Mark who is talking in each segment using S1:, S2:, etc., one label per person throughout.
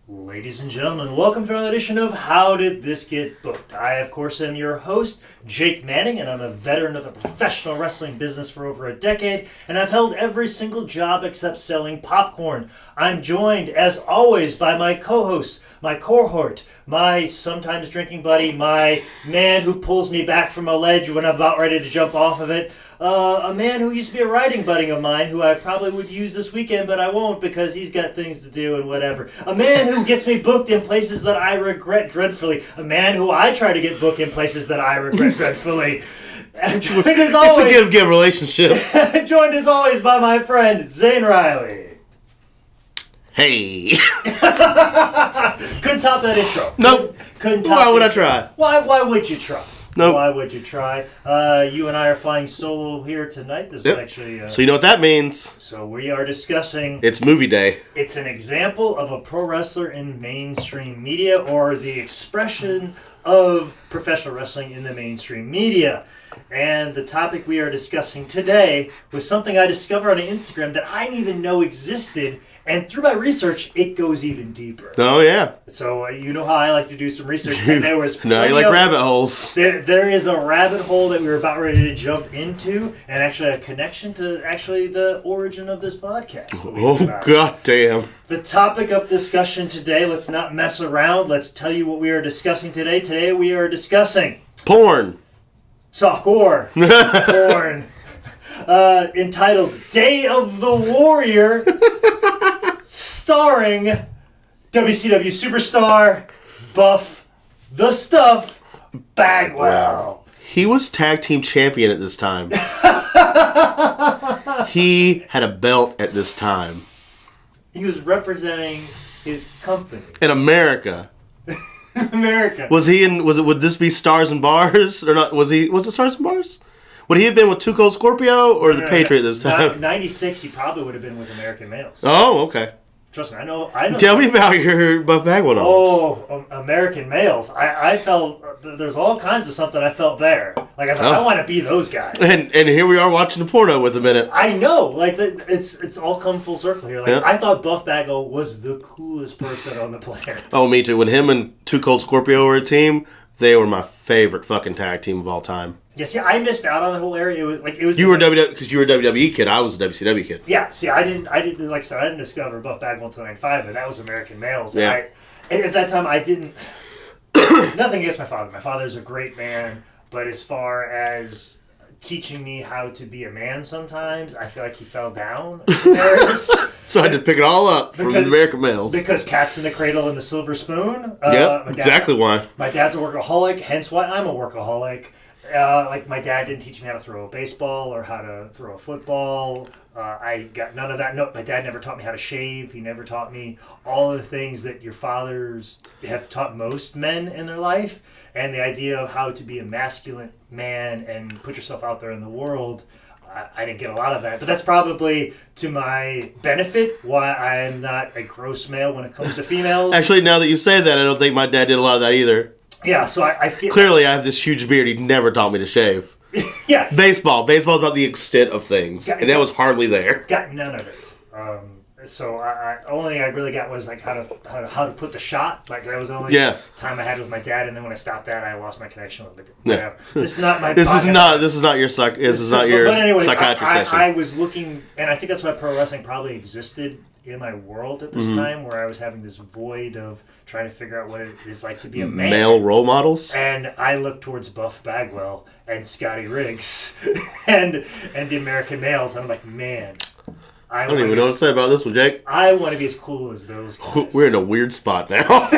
S1: Ladies and gentlemen, welcome to another edition of How Did This Get Booked? I, of course, am your host, Jake Manning, and I'm a veteran of the professional wrestling business for over a decade, and I've held every single job except selling popcorn. I'm joined, as always, by my co-host, my cohort, my sometimes drinking buddy, my man who pulls me back from a ledge when I'm about ready to jump off of it, a man who used to be a writing buddy of mine who I probably would use this weekend, but I won't because he's got things to do and whatever. A man who gets me booked in places that I regret dreadfully. A man who I try to get booked in places that I regret dreadfully. And joined as always,
S2: it's a give-give relationship.
S1: Joined as always by my friend, Zane Riley.
S2: Hey.
S1: Couldn't top that intro.
S2: Nope.
S1: Couldn't top
S2: Why would I try?
S1: Why would you try?
S2: Nope.
S1: Why would you try? You and I are flying solo here tonight. This is actually...
S2: so you know what that means.
S1: So we are discussing...
S2: It's movie day.
S1: It's an example of a pro wrestler in mainstream media, or the expression of professional wrestling in the mainstream media. And the topic we are discussing today was something I discovered on Instagram that I didn't even know existed. And through my research, it goes even deeper.
S2: Oh, yeah.
S1: So you know how I like to do some research. And there was
S2: no, you like rabbit holes.
S1: There is a rabbit hole that we were about ready to jump into, and actually a connection to actually the origin of this podcast.
S2: Oh, god damn.
S1: The topic of discussion today, let's not mess around. Let's tell you what we are discussing today. Today we are discussing...
S2: Porn.
S1: Softcore Porn. Entitled Day of the Warrior, starring WCW superstar Buff the Stuff Bagwell.
S2: He was tag team champion at this time. He had a belt at this time.
S1: He was representing his company.
S2: In America.
S1: America.
S2: Would this be Stars and Bars? Or not? Was it Stars and Bars? Would he have been with Too Cold Scorpio or the Patriot this time?
S1: 96, he probably would have been with American Males.
S2: Oh, okay.
S1: Trust me, I know.
S2: Tell me about your Buff Bagwell knowledge.
S1: Oh, American Males. I felt, there's all kinds of something I felt there. Like, I was like, I want to be those guys.
S2: And here we are watching the porno with a minute.
S1: I know. Like, it's all come full circle here. Like, I thought Buff Bagwell was the coolest person on the planet.
S2: Oh, me too. When him and Too Cold Scorpio were a team, they were my favorite fucking tag team of all time.
S1: Yeah, see, I missed out on the whole area. It was
S2: you were because you were a WWE kid. I was a WCW kid.
S1: Yeah, see, I didn't like I said, I didn't discover Buff Bagwell until '95, but that was American Males.
S2: Yeah.
S1: And at that time, I didn't. Nothing against my father. My father's a great man, but as far as teaching me how to be a man, sometimes I feel like he fell down.
S2: So I had to pick it all up from the American Males.
S1: Because Cats in the Cradle and the Silver Spoon.
S2: Exactly why.
S1: My dad's a workaholic, hence why I'm a workaholic. Like, my dad didn't teach me how to throw a baseball or how to throw a football. I got none of that. No, my dad never taught me how to shave. He never taught me all of the things that your fathers have taught most men in their life. And the idea of how to be a masculine man and put yourself out there in the world, I didn't get a lot of that. But that's probably to my benefit why I'm not a gross male when it comes to females.
S2: Actually, now that you say that, I don't think my dad did a lot of that either.
S1: Yeah, so I feel...
S2: Clearly, I have this huge beard. He never taught me to shave.
S1: Yeah.
S2: Baseball's about the extent of things. And that was hardly there.
S1: Got none of it. So only I really got was like how to put the shot. Like, that was the only time I had with my dad. And then when I stopped that, I lost my connection with it.
S2: Yeah.
S1: This is not my...
S2: This is not your psychiatrist session.
S1: I was looking, and I think that's why pro wrestling probably existed in my world at this time, where I was having this void of trying to figure out what it is like to be a man.
S2: Male role models?
S1: And I looked towards Buff Bagwell and Scotty Riggs and the American Males, and I'm like, man...
S2: I don't even know what to say about this one, Jake.
S1: I want to be as cool as those guys.
S2: We're in a weird spot now.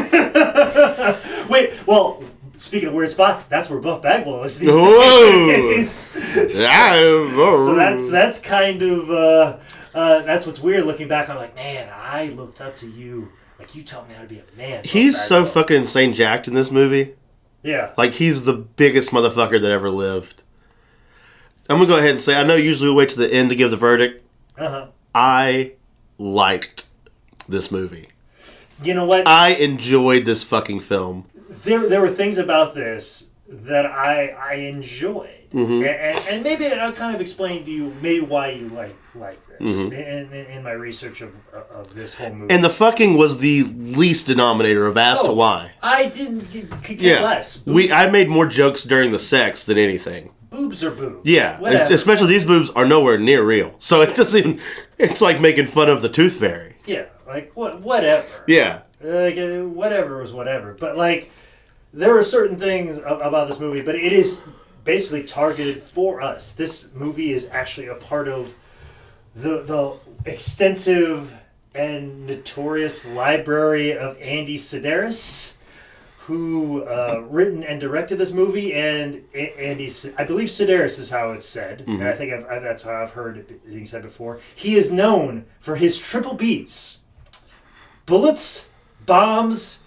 S1: Wait, well, speaking of weird spots, that's where Buff Bagwell is these days. So that's kind of... that's what's weird looking back. I'm like, man, I looked up to you. Like, you taught me how to be a man.
S2: He's so fucking insane jacked in this movie.
S1: Yeah.
S2: Like, he's the biggest motherfucker that ever lived. I'm going to go ahead and say, I know usually we wait to the end to give the verdict.
S1: Uh-huh.
S2: I liked this movie.
S1: You know what?
S2: I enjoyed this fucking film.
S1: There were things about this that I enjoyed. And maybe I'll kind of explain to you maybe why you like this in my research of this whole movie.
S2: And the fucking was the least denominator of as to why.
S1: I could care less.
S2: I made more jokes during the sex than anything.
S1: Boobs are boobs.
S2: Yeah, especially these boobs are nowhere near real. So it doesn't even, it's like making fun of the tooth fairy.
S1: Yeah, like whatever.
S2: Yeah.
S1: Like whatever was whatever. But like there are certain things about this movie, but it is basically targeted for us. This movie is actually a part of the extensive and notorious library of Andy Sidaris, who written and directed this movie. And I believe Sidaris is how it's said. And I think that's how I've heard it being said before. He is known for his triple B's: bullets, bombs,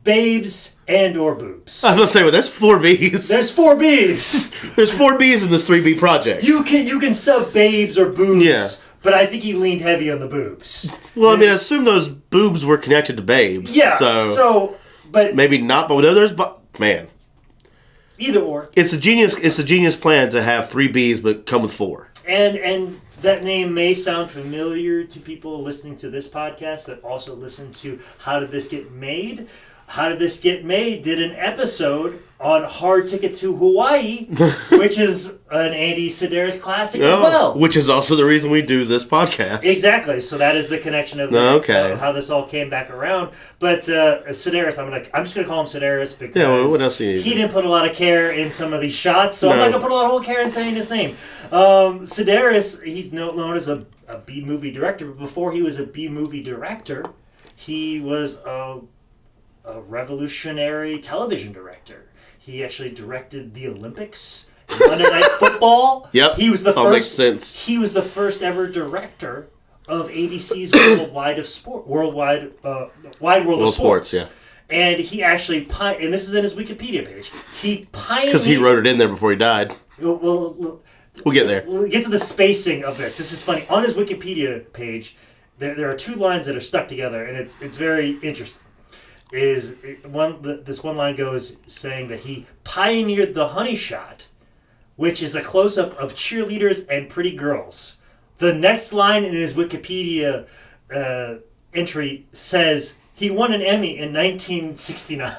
S1: babes, and or boobs.
S2: I was going to say, well, that's 4 B's.
S1: There's 4 B's.
S2: There's 4 B's in this 3B project.
S1: You can sub babes or boobs, but I think he leaned heavy on the boobs.
S2: Well, I mean, I assume those boobs were connected to babes.
S1: Yeah, so but
S2: maybe not, but there's, man.
S1: Either or.
S2: It's a genius plan to have 3 B's but come with 4.
S1: And that name may sound familiar to people listening to this podcast that also listen to How Did This Get Made? How Did This Get Made did an episode on Hard Ticket to Hawaii, which is an Andy Sidaris classic as well.
S2: Which is also the reason we do this podcast.
S1: Exactly. So that is the connection of how this all came back around. But Sidaris, I'm just gonna call him Sidaris because
S2: what else
S1: he didn't put a lot of care in some of these shots, so I'm not gonna put a lot of care in saying his name. Sidaris, he's known as a B movie director, but before he was a B movie director, he was a revolutionary television director. He actually directed the Olympics, Monday Night Football.
S2: Yep,
S1: he was the
S2: first. Makes sense.
S1: He was the first ever director of ABC's Wide World of Sports.
S2: Yeah.
S1: And he actually and this is in his Wikipedia page. He pioneered
S2: because he wrote it in there before he died.
S1: We'll
S2: get there.
S1: We'll get to the spacing of this. This is funny. On his Wikipedia page, there are 2 lines that are stuck together, and it's very interesting. This one line goes saying that he pioneered the honey shot, which is a close-up of cheerleaders and pretty girls. The next line in his Wikipedia entry says he won an Emmy in 1969.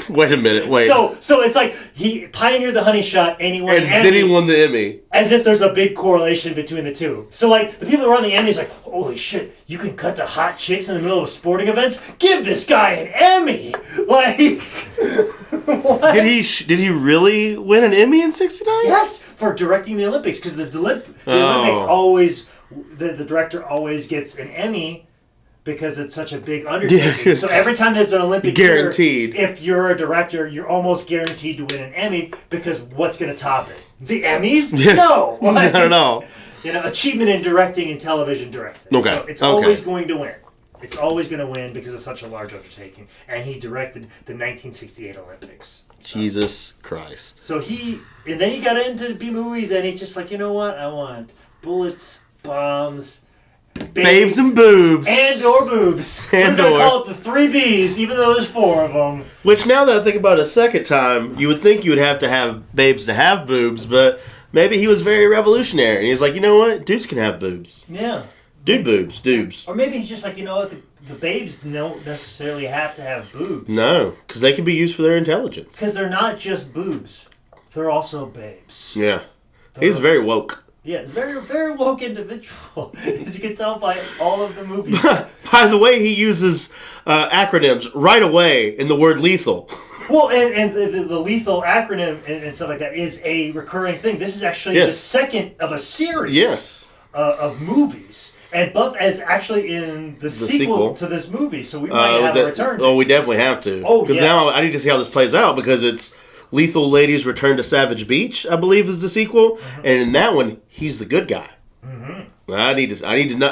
S2: Wait a minute, wait.
S1: So it's like he pioneered the honey shot and he won an Emmy.
S2: And then he won the Emmy.
S1: As if there's a big correlation between the two. So like the people that run the Emmys like, holy shit, you can cut to hot chicks in the middle of sporting events? Give this guy an Emmy! Like what?
S2: Did he really win an Emmy in '69?
S1: Yes, for directing the Olympics, because the Olympics always the director always gets an Emmy. Because it's such a big undertaking.
S2: Yeah.
S1: So every time there's an Olympic
S2: guaranteed.
S1: Year, if you're a director, you're almost guaranteed to win an Emmy because what's going to top it? The Emmys?
S2: Yeah.
S1: No. Like,
S2: no.
S1: Achievement in directing and television directing.
S2: Okay.
S1: So it's always going to win. It's always going to win because it's such a large undertaking. And he directed the 1968 Olympics.
S2: Jesus Christ.
S1: So and then he got into B movies and he's just like, you know what? I want bullets, bombs,
S2: babes and boobs.
S1: And or boobs. We're going to call it the 3 B's, even though there's 4 of them.
S2: Which, now that I think about it a second time, you would think you would have to have babes to have boobs, but maybe he was very revolutionary. And he's like, you know what? Dudes can have boobs.
S1: Yeah.
S2: Dude boobs. Dudes.
S1: Or maybe he's just like, you know what? The babes don't necessarily have to have boobs.
S2: No, because they can be used for their intelligence.
S1: Because they're not just boobs. They're also babes.
S2: Yeah. He's very woke.
S1: Yeah, very, very woke individual, as you can tell by all of the movies.
S2: By the way, he uses acronyms right away in the word lethal.
S1: Well, and the lethal acronym and stuff like that is a recurring thing. This is actually the second of a series of movies. And Buff is actually in the sequel to this movie, so we might have a return.
S2: Oh, we definitely have to. Because now I need to see how this plays out, because it's Lethal Ladies Return to Savage Beach, I believe, is the sequel, and in that one, he's the good guy. I need to know.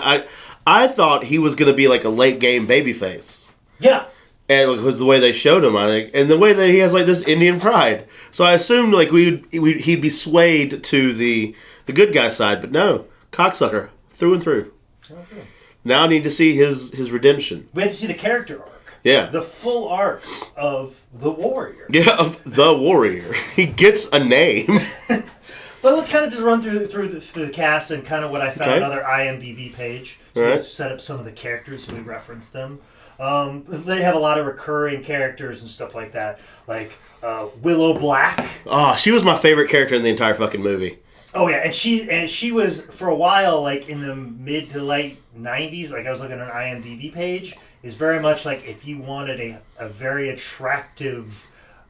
S2: I thought he was going to be like a late game babyface.
S1: Yeah,
S2: and because the way they showed him, I think, and the way that he has like this Indian pride, so I assumed like he'd be swayed to the good guy side, but no, cocksucker through and through. Okay. Now I need to see his redemption.
S1: We have to see the character arc.
S2: Yeah.
S1: The full arc of the Warrior.
S2: Yeah, of the Warrior. He gets a name.
S1: But let's kind of just run through the cast and kind of what I found on their IMDb page. So
S2: right.
S1: Set up some of the characters, so we reference them. They have a lot of recurring characters and stuff like that. Like Willow Black.
S2: Oh, she was my favorite character in the entire fucking movie.
S1: Oh yeah, and she was for a while like in the mid to late 90s. Like I was looking at an IMDb page, is very much like if you wanted a very attractive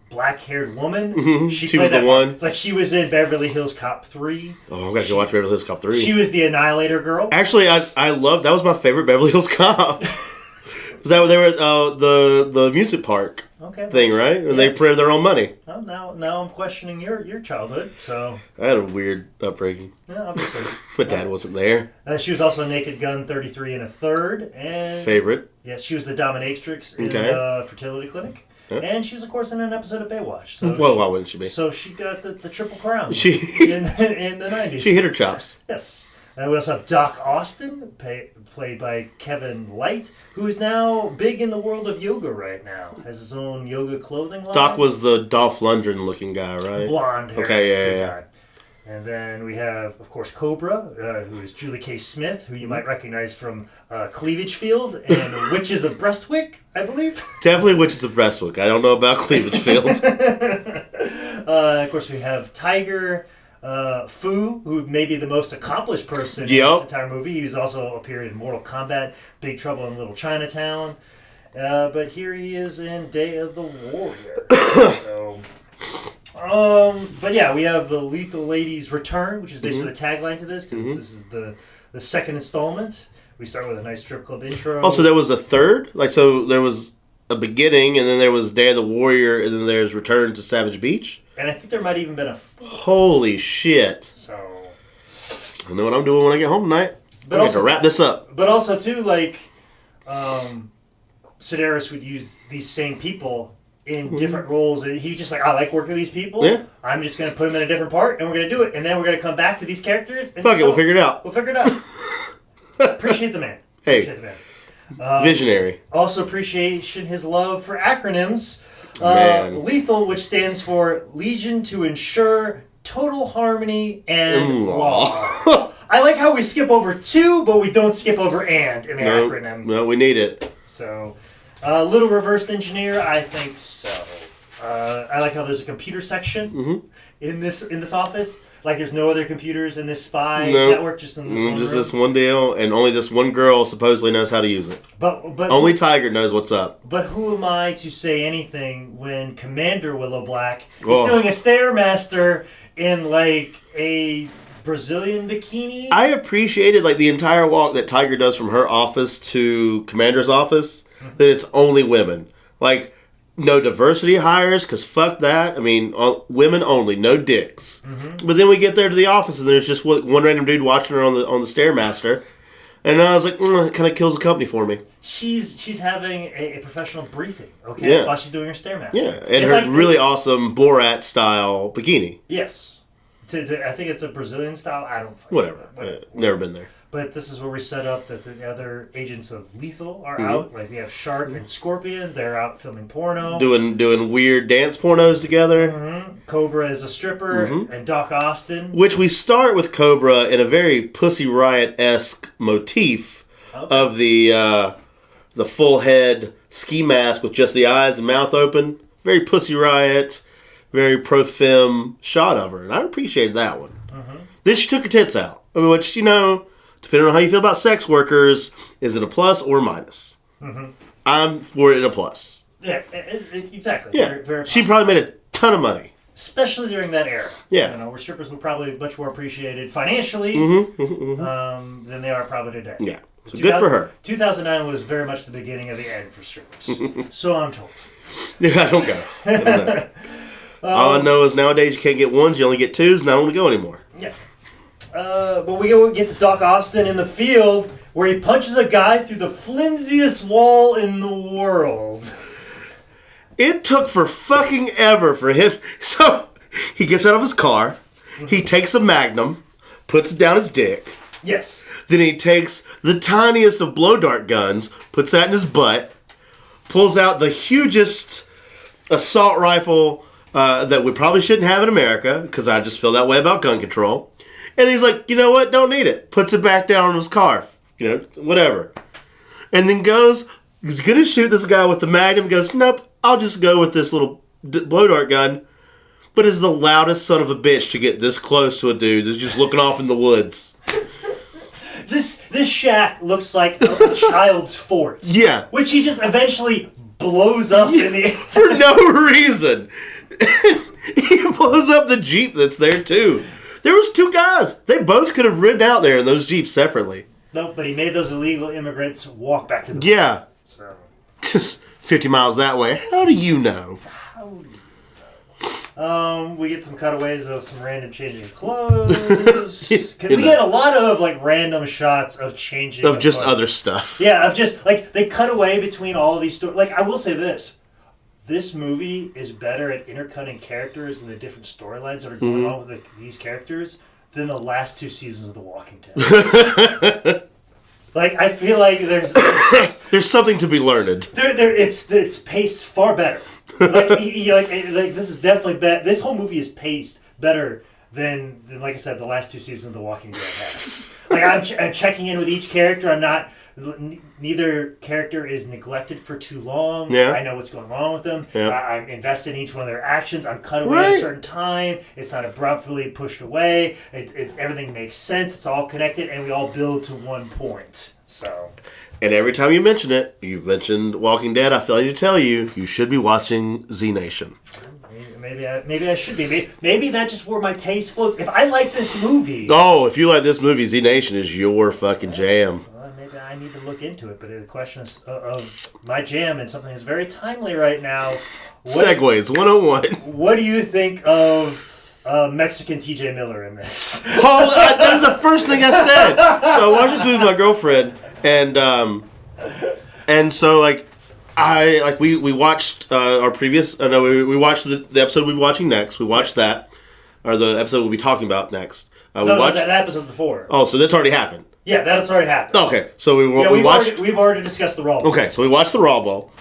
S1: black-haired woman,
S2: she was the one.
S1: Like she was in Beverly Hills Cop 3.
S2: Oh, I'm gonna go watch Beverly Hills Cop 3.
S1: She was the Annihilator girl.
S2: Actually, I loved that was my favorite Beverly Hills Cop. Was that when they were at the amusement park thing, right? And they printed their own money.
S1: Well, now I'm questioning your childhood. So
S2: I had a weird upbringing.
S1: Yeah, obviously.
S2: My dad wasn't there.
S1: She was also Naked Gun 33 1/3 and
S2: favorite.
S1: Yeah, she was the dominatrix in fertility clinic. And she was, of course, in an episode of Baywatch. So
S2: why wouldn't she be?
S1: So she got the triple crown in the 90s.
S2: She hit her chops.
S1: Yes. We also have Doc Austin, played by Kevin Light, who is now big in the world of yoga right now. Has his own yoga clothing line.
S2: Doc was the Dolph Lundgren looking guy, right?
S1: Blonde hair.
S2: Okay, yeah.
S1: And then we have, of course, Cobra, who is Julie K. Smith, who you might recognize from Cleavage Field and Witches of Breastwick, I believe.
S2: Definitely Witches of Breastwick. I don't know about Cleavage Field.
S1: Of course, we have Tiger Fu, who may be the most accomplished person in this entire movie. He's also appeared in Mortal Kombat, Big Trouble in Little Chinatown. But here he is in Day of the Warrior. But yeah, we have the Lethal Ladies Return, which is basically the tagline to this, because this is the second installment. We start with a nice strip club intro.
S2: Oh, so there was a third? So there was a beginning, and then there was Day of the Warrior, and then there's Return to Savage Beach?
S1: And I think there might even been a...
S2: Holy shit.
S1: So...
S2: I know what I'm doing when I get home tonight. I have to wrap this up.
S1: But also, too, like, Sidaris would use these same people in different roles. And he just like, I like working with these people. Yeah. I'm just going to put them in a different part, and we're going to do it. And then we're going to come back to these characters. And
S2: fuck it, we'll figure it out.
S1: Appreciate the man.
S2: Hey.
S1: Appreciate the man.
S2: Visionary.
S1: Also appreciation his love for acronyms. Lethal, which stands for Legion to Ensure Total Harmony and Law. I like how we skip over two, but we don't skip over and in the acronym.
S2: No, we need it.
S1: So, little reverse engineer, I think so. I like how there's a computer section in this office. Like there's no other computers in this spy network, just in this one
S2: just
S1: room.
S2: This one deal, and only this one girl suppostly knows how to use it.
S1: But
S2: only Tiger knows what's up.
S1: But who am I to say anything when Commander Willow Black is doing a Stairmaster in like a Brazilian bikini?
S2: I appreciated like the entire walk that Tiger does from her office to Commander's office. That it's only women. Like, no diversity hires, because fuck that. I mean, women only, no dicks. But then we get there to the office, and there's just one random dude watching her on the Stairmaster. And I was like, it kind of kills the company for me.
S1: She's having a professional briefing, okay, while she's doing her Stairmaster.
S2: Yeah, and it's her like really awesome Borat-style bikini.
S1: Yes. I think it's a Brazilian style. I don't...
S2: Whatever. Never been there.
S1: But this is where we set up that the other agents of Lethal are out. Like we have Shark and Scorpion. They're out filming porno.
S2: Doing weird dance pornos together.
S1: Cobra is a stripper. And Doc Austin.
S2: Which we start with Cobra in a very Pussy Riot-esque motif of the full head ski mask with just the eyes and mouth open. Very Pussy Riot, very pro-femme shot of her. And I appreciated that one. Then she took her tits out. I mean, which, depending on how you feel about sex workers, is it a plus or a minus? I'm for it in a plus.
S1: Yeah, exactly.
S2: Yeah.
S1: Very, very
S2: she probably made a ton of money.
S1: Especially during that era.
S2: Yeah.
S1: Where strippers were probably much more appreciated financially than they are probably today.
S2: Yeah. So good for her.
S1: 2009 was very much the beginning of the end for strippers. So I'm told.
S2: Yeah, I don't go. All I know is nowadays you can't get ones, you only get twos, and I don't want to go anymore.
S1: Yeah. But we get to Doc Austin in the field where he punches a guy through the flimsiest wall in the world.
S2: It took for fucking ever for him. So he gets out of his car, he takes a Magnum, puts it down his dick.
S1: Yes.
S2: Then he takes the tiniest of blow dart guns, puts that in his butt, pulls out the hugest assault rifle that we probably shouldn't have in America, because I just feel that way about gun control. And he's like, you know what? Don't need it. Puts it back down in his car. You know, whatever. And then he's going to shoot this guy with the Magnum. Goes, nope, I'll just go with this little blow dart gun. But is the loudest son of a bitch to get this close to a dude that's just looking off in the woods.
S1: This shack looks like a child's fort.
S2: Yeah.
S1: Which he just eventually blows up in the air.
S2: For no reason. He blows up the Jeep that's there too. There was 2 guys. They both could have ridden out there in those Jeeps separately.
S1: No, but he made those illegal immigrants walk back to the
S2: yeah.
S1: So.
S2: Just 50 miles that way. How do you know?
S1: We get some cutaways of some random changing of clothes. We get a lot of like random shots of changing
S2: of just
S1: clothes.
S2: Other stuff.
S1: Yeah, of just like they cut away between all of these stories. Like I will say this movie is better at intercutting characters and the different storylines that are going on with these characters than the last 2 seasons of The Walking Dead. Like I feel like
S2: there's something to be learned.
S1: It's paced far better. Like this is definitely better. This whole movie is paced better than like I said, the last 2 seasons of The Walking Dead has. Like I'm checking in with each character. I'm not. Neither character is neglected for too long.
S2: Yeah.
S1: I know what's going on with them.
S2: Yeah.
S1: I'm invested in each one of their actions. I'm cut away at a certain time. It's not abruptly pushed away. Everything makes sense. It's all connected, and we all build to one point. So.
S2: And every time you mention it, you've mentioned Walking Dead. I feel like to tell you should be watching Z Nation.
S1: Maybe I should be. Maybe that's just where my taste floats. If I like this movie.
S2: Oh, if you like this movie, Z Nation is your fucking jam.
S1: Well, maybe I need to look into it. But the question is of my jam and something that's very timely right now.
S2: Segways 101.
S1: What do you think of Mexican TJ Miller in this?
S2: Oh, that was the first thing I said. So I watched this movie with my girlfriend, and so like. We watched our previous. We watched the episode we'll be watching next. We watched that, or the episode we'll be talking about next.
S1: That episode before.
S2: Oh, so that's already happened.
S1: Yeah, that's already happened.
S2: Okay, so we watched.
S1: We've already discussed the Raw Bowl.
S2: Okay, so we watched the Raw Bowl.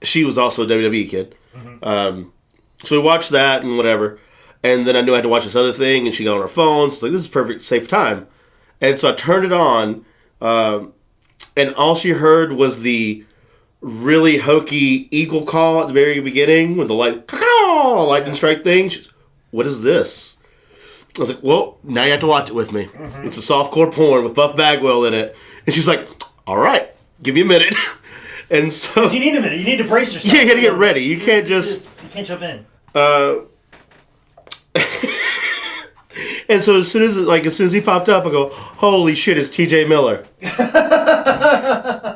S2: She was also a WWE kid, so we watched that and whatever. And then I knew I had to watch this other thing, and she got on her phone. So like, this is perfect, safe time. And so I turned it on, and all she heard was the really hokey eagle call at the very beginning with the lightning strike thing. She's, what is this? I was like, well, now you have to watch it with me. Mm-hmm. It's a softcore porn with Buff Bagwell in it. And she's like, all right, give me a minute. And so
S1: you need a minute. You need to brace yourself.
S2: Yeah, you got to get ready. You can't just...
S1: You can't jump in.
S2: And so as soon as he popped up, I go, holy shit, it's TJ Miller.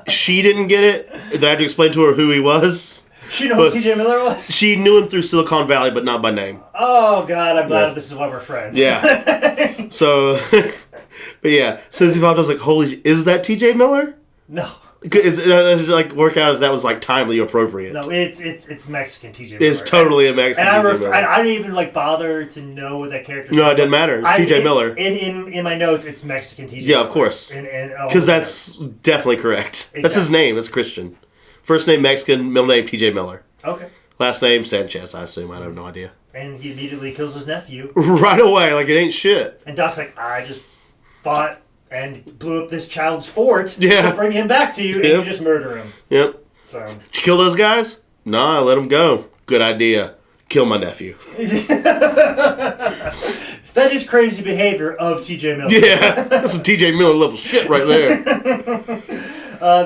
S2: She didn't get it. Then I had to explain to her who he was.
S1: She knew who TJ Miller was?
S2: She knew him through Silicon Valley, but not by name.
S1: Oh, God, I'm glad this is why we're friends.
S2: Yeah. So, but yeah, as soon as he popped up, I was like, holy shit, is that TJ Miller?
S1: No.
S2: It like work out if that was like timely appropriate.
S1: No, it's Mexican TJ Miller.
S2: It's totally a Mexican TJ Miller.
S1: I didn't even like bother to know what that character was.
S2: No, it didn't matter. It's TJ Miller.
S1: In my notes, it's Mexican TJ Miller.
S2: Yeah, of course. Because that's definitely correct. Exactly. That's his name. It's Christian. First name Mexican, middle name TJ Miller.
S1: Okay.
S2: Last name Sanchez, I assume. I have no idea.
S1: And he immediately kills his nephew.
S2: Right away, like it ain't shit.
S1: And Doc's like, I just fought and blew up this child's fort to bring him back to you, and you just murder him.
S2: Yep.
S1: So.
S2: Did you kill those guys? Nah, I let them go. Good idea. Kill my nephew.
S1: That is crazy behavior of TJ Miller.
S2: Yeah, that's some TJ Miller level shit right there.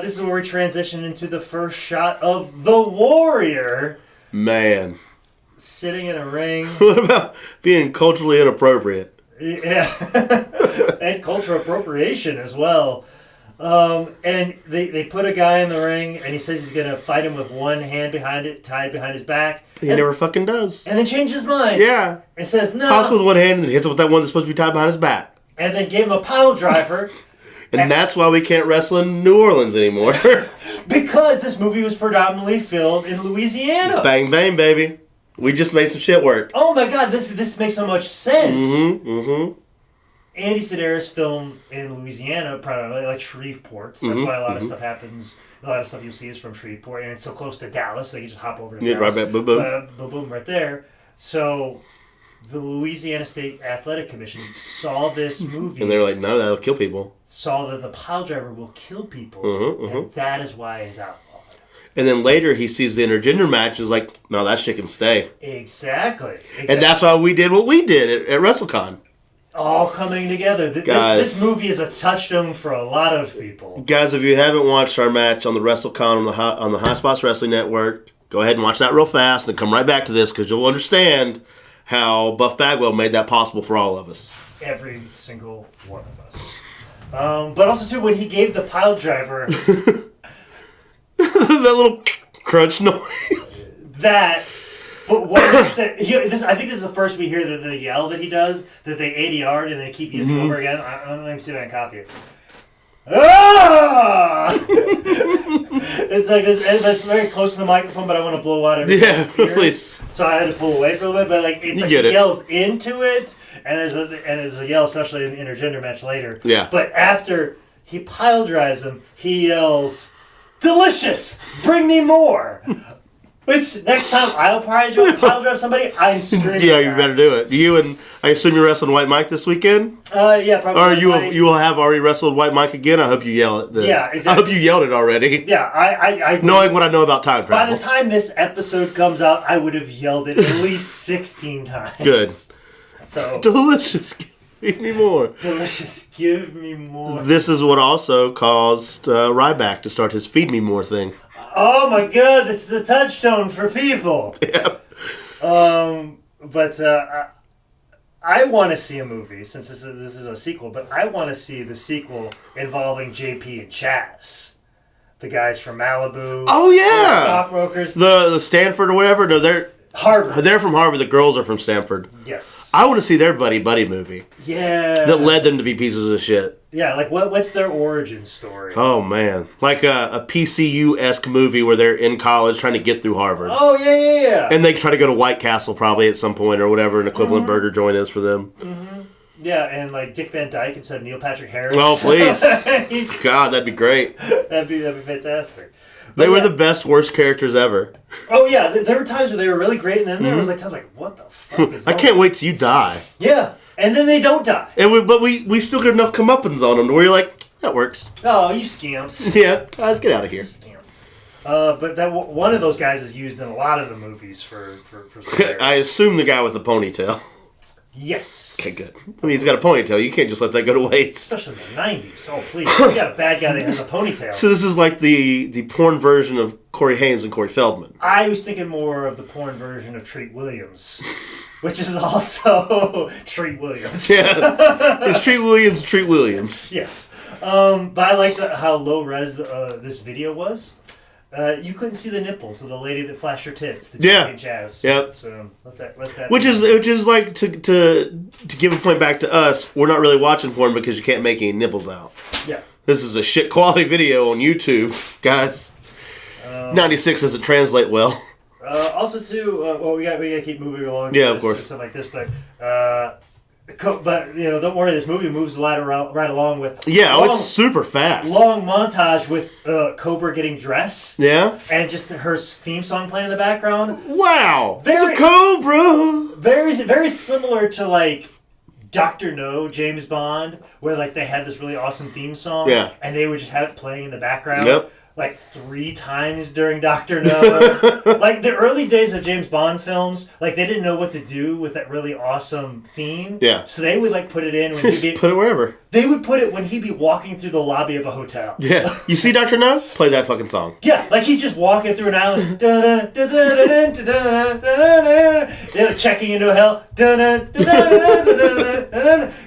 S1: This is where we transition into the first shot of the Warrior.
S2: Man.
S1: Sitting in a ring.
S2: What about being culturally inappropriate?
S1: Yeah. And cultural appropriation as well. And they put a guy in the ring, and he says he's going to fight him with one hand tied behind his back.
S2: He never fucking does.
S1: And then changes his mind.
S2: Yeah.
S1: And says, no.
S2: Pops with one hand and then hits him with that one that's supposed to be tied behind his back.
S1: And then gave him a pile driver.
S2: And that's why we can't wrestle in New Orleans anymore.
S1: Because this movie was predominantly filmed in Louisiana.
S2: Bang, bang, baby. We just made some shit work.
S1: Oh my god, this makes so much sense.
S2: Mm-hmm.
S1: Andy Sidaris filmed in Louisiana, primarily like Shreveport. That's why a lot of stuff happens a lot of stuff you'll see is from Shreveport, and it's so close to Dallas, so you just hop over to Dallas.
S2: Right back, boom, boom.
S1: Boom, boom, right there. So the Louisiana State Athletic Commission saw this movie.
S2: And they're like, no, that'll kill people.
S1: Saw that the pile driver will kill people, and that is why he's outlawed.
S2: And then later he sees the intergender match and is like, no, that shit can stay.
S1: Exactly.
S2: And that's why we did what we did at WrestleCon.
S1: All coming together. This movie is a touchstone for a lot of people.
S2: Guys, if you haven't watched our match on the WrestleCon on the High Spots Wrestling Network, go ahead and watch that real fast and come right back to this because you'll understand how Buff Bagwell made that possible for all of us.
S1: Every single one of us. But also, too, when he gave the pile driver...
S2: that little crunch noise.
S1: That... But what he said, I think this is the first we hear the yell that he does, that they ADR'd and they keep using over again. Let me see if I can copy it. Ah! It's like this, and that's very close to the microphone, but I want to blow out everybody's ears. So I had to pull away for a little bit, but like it's like he yells into it, and there's a yell, especially in the intergender match later.
S2: Yeah.
S1: But after he pile drives him, he yells, "Delicious! Bring me more!" Which, next time I'll pile drive somebody, I'm screaming.
S2: Yeah, you better do it. You and I assume you're wrestling White Mike this weekend?
S1: Yeah, probably.
S2: Or you will have already wrestled White Mike again? I hope you yell it then.
S1: Yeah, exactly.
S2: I hope you yelled it already.
S1: Yeah, I
S2: knowing what I know about time travel.
S1: By the time this episode comes out, I would have yelled it at least 16 times.
S2: Good.
S1: So
S2: delicious. Give me more.
S1: Delicious. Give me more.
S2: This is what also caused Ryback to start his Feed Me More thing.
S1: Oh my god, this is a touchstone for people.
S2: Yeah.
S1: But I want to see a movie, since this is a sequel, but I want to see the sequel involving JP and Chaz. The guys from Malibu.
S2: Oh, yeah.
S1: The stockbrokers.
S2: The Stanford or whatever. No, they're...
S1: Harvard.
S2: They're from Harvard. The girls are from Stanford.
S1: Yes.
S2: I want to see their buddy movie.
S1: Yeah.
S2: That led them to be pieces of shit.
S1: Yeah, like what's their origin story?
S2: Oh, man. Like a PCU-esque movie where they're in college trying to get through Harvard.
S1: Oh, yeah.
S2: And they try to go to White Castle probably at some point or whatever an equivalent burger joint is for them.
S1: Mm-hmm. Yeah, and like Dick Van Dyke instead of Neil Patrick Harris.
S2: Oh, please. God, that'd be great.
S1: That'd be fantastic.
S2: They were the best, worst characters ever.
S1: Oh, yeah. There were times where they were really great, and then there was like times like, what the fuck is
S2: I can't wait till you die.
S1: Yeah, and then they don't die.
S2: And we still get enough comeuppance on them to where you're like, that works.
S1: Oh, you scamps.
S2: Yeah, let's get out of here.
S1: Scamps. But that one of those guys is used in a lot of the movies for
S2: I assume the guy with the ponytail.
S1: Yes.
S2: Okay, good. I mean, he's got a ponytail. You can't just let that go to waste.
S1: Especially in the 90s. Oh, please. We got a bad guy that has a ponytail.
S2: So this is like the porn version of Corey Haim and Corey Feldman.
S1: I was thinking more of the porn version of Treat Williams, which is also Treat Williams.
S2: Yeah. It's Treat Williams.
S1: Yes. But I like how low res this video was. You couldn't see the nipples of the lady that flashed her tits. The Jazz.
S2: Yep.
S1: So let that.
S2: Which is like to give a point back to us. We're not really watching porn because you can't make any nipples out.
S1: Yeah.
S2: This is a shit quality video on YouTube, guys. 96 doesn't translate well.
S1: Also, too, well, we got to keep moving along.
S2: Yeah, of course.
S1: And stuff like this, but don't worry. This movie moves right along with.
S2: Yeah, it's super fast.
S1: Long montage with Cobra getting dressed.
S2: Yeah,
S1: and just her theme song playing in the background.
S2: Wow, there's a Cobra.
S1: Very, very similar to like Dr. No, James Bond, where like they had this really awesome theme song.
S2: Yeah,
S1: and they would just have it playing in the background.
S2: Yep.
S1: Like 3 times during Dr. No. Like the early days of James Bond films, like they didn't know what to do with that really awesome theme.
S2: Yeah.
S1: So they would like put it in when
S2: he'd put it wherever.
S1: They would put it when he'd be walking through the lobby of a hotel.
S2: Yeah. You see Dr. No? Play that fucking song.
S1: Yeah, like he's just walking through an island. Checking into hell.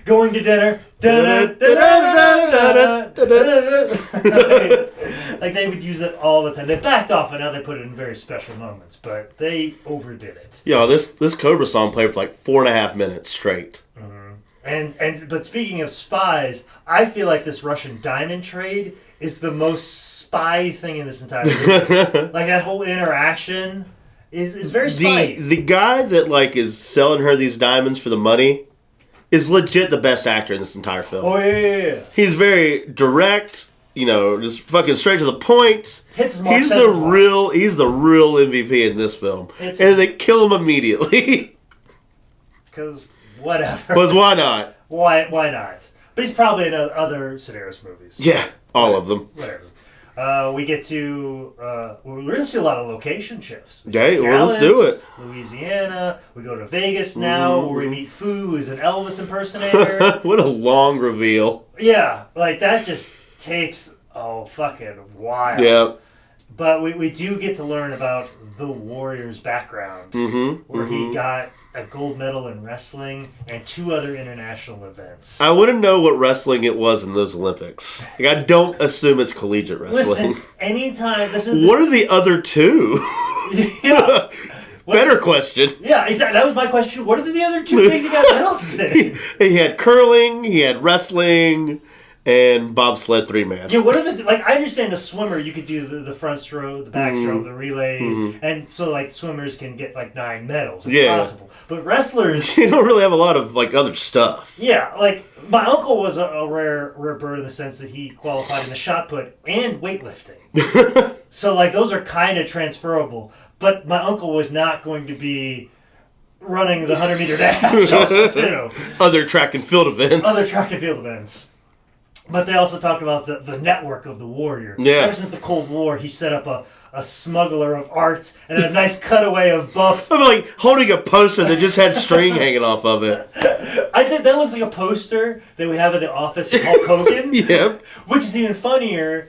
S1: Going to dinner. Like they would use it all the time. They backed off and now they put it in very special moments, but they overdid it.
S2: Yeah, this Cobra song played for like 4.5 minutes straight.
S1: Mm-hmm. But speaking of spies, I feel like this Russian diamond trade is the most spy thing in this entire movie. Like that whole interaction is very spy.
S2: The guy that like is selling her these diamonds for the money is legit the best actor in this entire film.
S1: Oh yeah.
S2: He's very direct just fucking straight to the point.
S1: Hits his mark,
S2: He's the real MVP in this film, and they kill him immediately.
S1: Because whatever.
S2: Because why not?
S1: Why not? But he's probably in other Sidaris movies.
S2: Yeah, all of them.
S1: Whatever. We get to we're going to see a lot of location shifts.
S2: Okay, well, let's do it.
S1: Louisiana. We go to Vegas now, where we meet Fu, who's an Elvis impersonator.
S2: What a long reveal.
S1: Yeah, like that just takes a fucking while.
S2: Yeah.
S1: But we do get to learn about the Warrior's background, where he got a gold medal in wrestling and 2 other international events.
S2: I wouldn't know what wrestling it was in those Olympics. Like, I don't assume it's collegiate wrestling.
S1: Listen, anytime...
S2: What are the other 2?
S1: Yeah.
S2: Better question.
S1: Yeah, exactly. That was my question. What are the other 2 things he got medals in?
S2: He had curling, he had wrestling, and bobsled 3-man.
S1: Yeah, what are the... Like, I understand a swimmer, you could do the front stroke, the back stroke, the relays, and so, like, swimmers can get, like, 9 medals. It's possible. But wrestlers...
S2: You don't really have a lot of, like, other stuff.
S1: Yeah, like, my uncle was a rare bird in the sense that he qualified in the shot put and weightlifting. So, like, those are kind of transferable. But my uncle was not going to be running the 100-meter dash also, too.
S2: Other track and field events.
S1: But they also talked about the network of the Warrior.
S2: Yeah.
S1: Ever since the Cold War, he set up a smuggler of art and a nice cutaway of Buff.
S2: I'm like holding a poster that just had string hanging off of it.
S1: I think that looks like a poster that we have at the office of Hulk Hogan.
S2: Yep.
S1: Which is even funnier.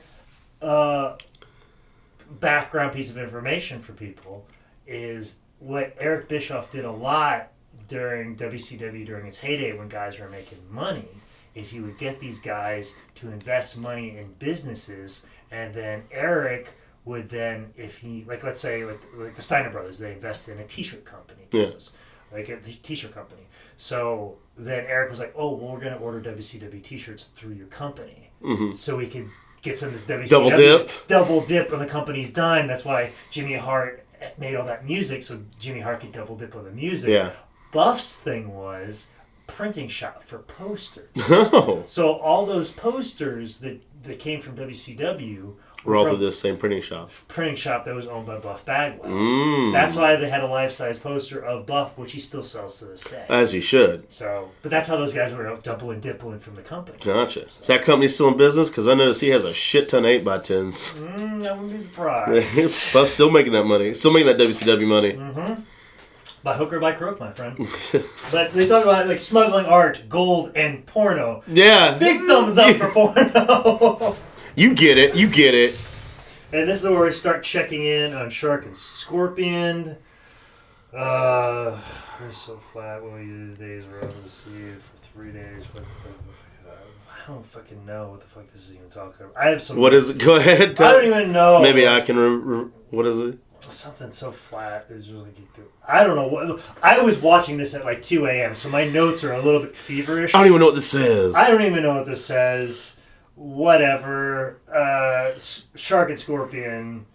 S1: Background piece of information for people is what Eric Bischoff did a lot during WCW during its heyday when guys were making money. Is he would get these guys to invest money in businesses, and then Eric would then, if he, like, let's say, like the Steiner brothers, they invested in a t-shirt company business, like a t-shirt company. So then Eric was like, oh, well, we're going to order WCW t-shirts through your company. So we could get some of this WCW. Double dip on the company's dime. That's why Jimmy Hart made all that music, so Jimmy Hart could double dip on the music.
S2: Yeah.
S1: Buff's thing was printing shop for posters.
S2: Oh.
S1: So all those posters that came from WCW
S2: were all for this same printing shop.
S1: Printing shop that was owned by Buff Bagwell. That's why they had a life-size poster of Buff, which he still sells to this day.
S2: As he should.
S1: So, but that's how those guys were doubling, dippling from the company.
S2: Gotcha. So. Is that company still in business? Because I noticed he has a shit ton of 8x10s.
S1: I wouldn't be surprised.
S2: Buff's still making that money. Still making that WCW money.
S1: By hook or by crook, my friend. But they talk about like smuggling art, gold, and porno.
S2: Yeah.
S1: Big thumbs up for porno.
S2: You get it.
S1: And this is where we start checking in on Shark and Scorpion. They're so flat when we do the days we're able to see it for 3 days. I don't fucking know what the fuck this is even talking about. I have some...
S2: What is it? Go ahead.
S1: I don't even know.
S2: Maybe I can... What is it?
S1: Something so flat is really good. I don't know what. I was watching this at like 2 a.m., so my notes are a little bit feverish.
S2: I don't even know what this says.
S1: I don't even know what this says. Whatever. Shark and Scorpion.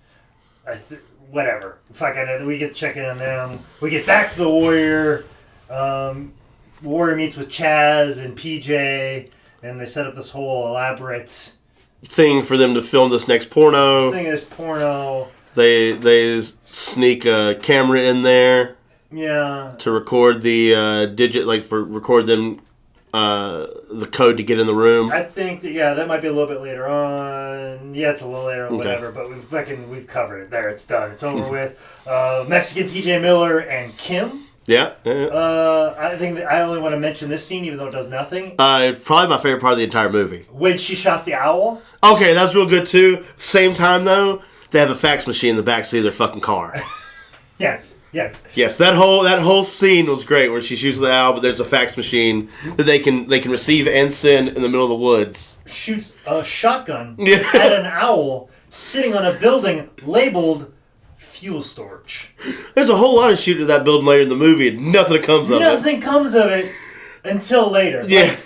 S1: Whatever. Fucking. We get checking on them. We get back to the Warrior. Warrior meets with Chaz and PJ, and they set up this whole elaborate
S2: thing for them to film this next porno. They sneak a camera in there.
S1: Yeah.
S2: To record the record them the code to get in the room.
S1: I think that might be a little bit later on. Yeah, it's a little later or whatever, but we've covered it. There, it's done. It's over with. Mexican TJ Miller and Kim.
S2: Yeah.
S1: I think that I only want to mention this scene, even though it does nothing.
S2: Probably my favorite part of the entire movie.
S1: When she shot the owl.
S2: Okay, that's real good too. Same time though, they have a fax machine in the backseat of their fucking car.
S1: Yes.
S2: That whole scene was great, where she shoots the owl, but there's a fax machine that they can receive and send in the middle of the woods.
S1: Shoots a shotgun at an owl sitting on a building labeled fuel storage.
S2: There's a whole lot of shooting at that building later in the movie, and nothing comes of it.
S1: Nothing comes of it until later.
S2: Yeah.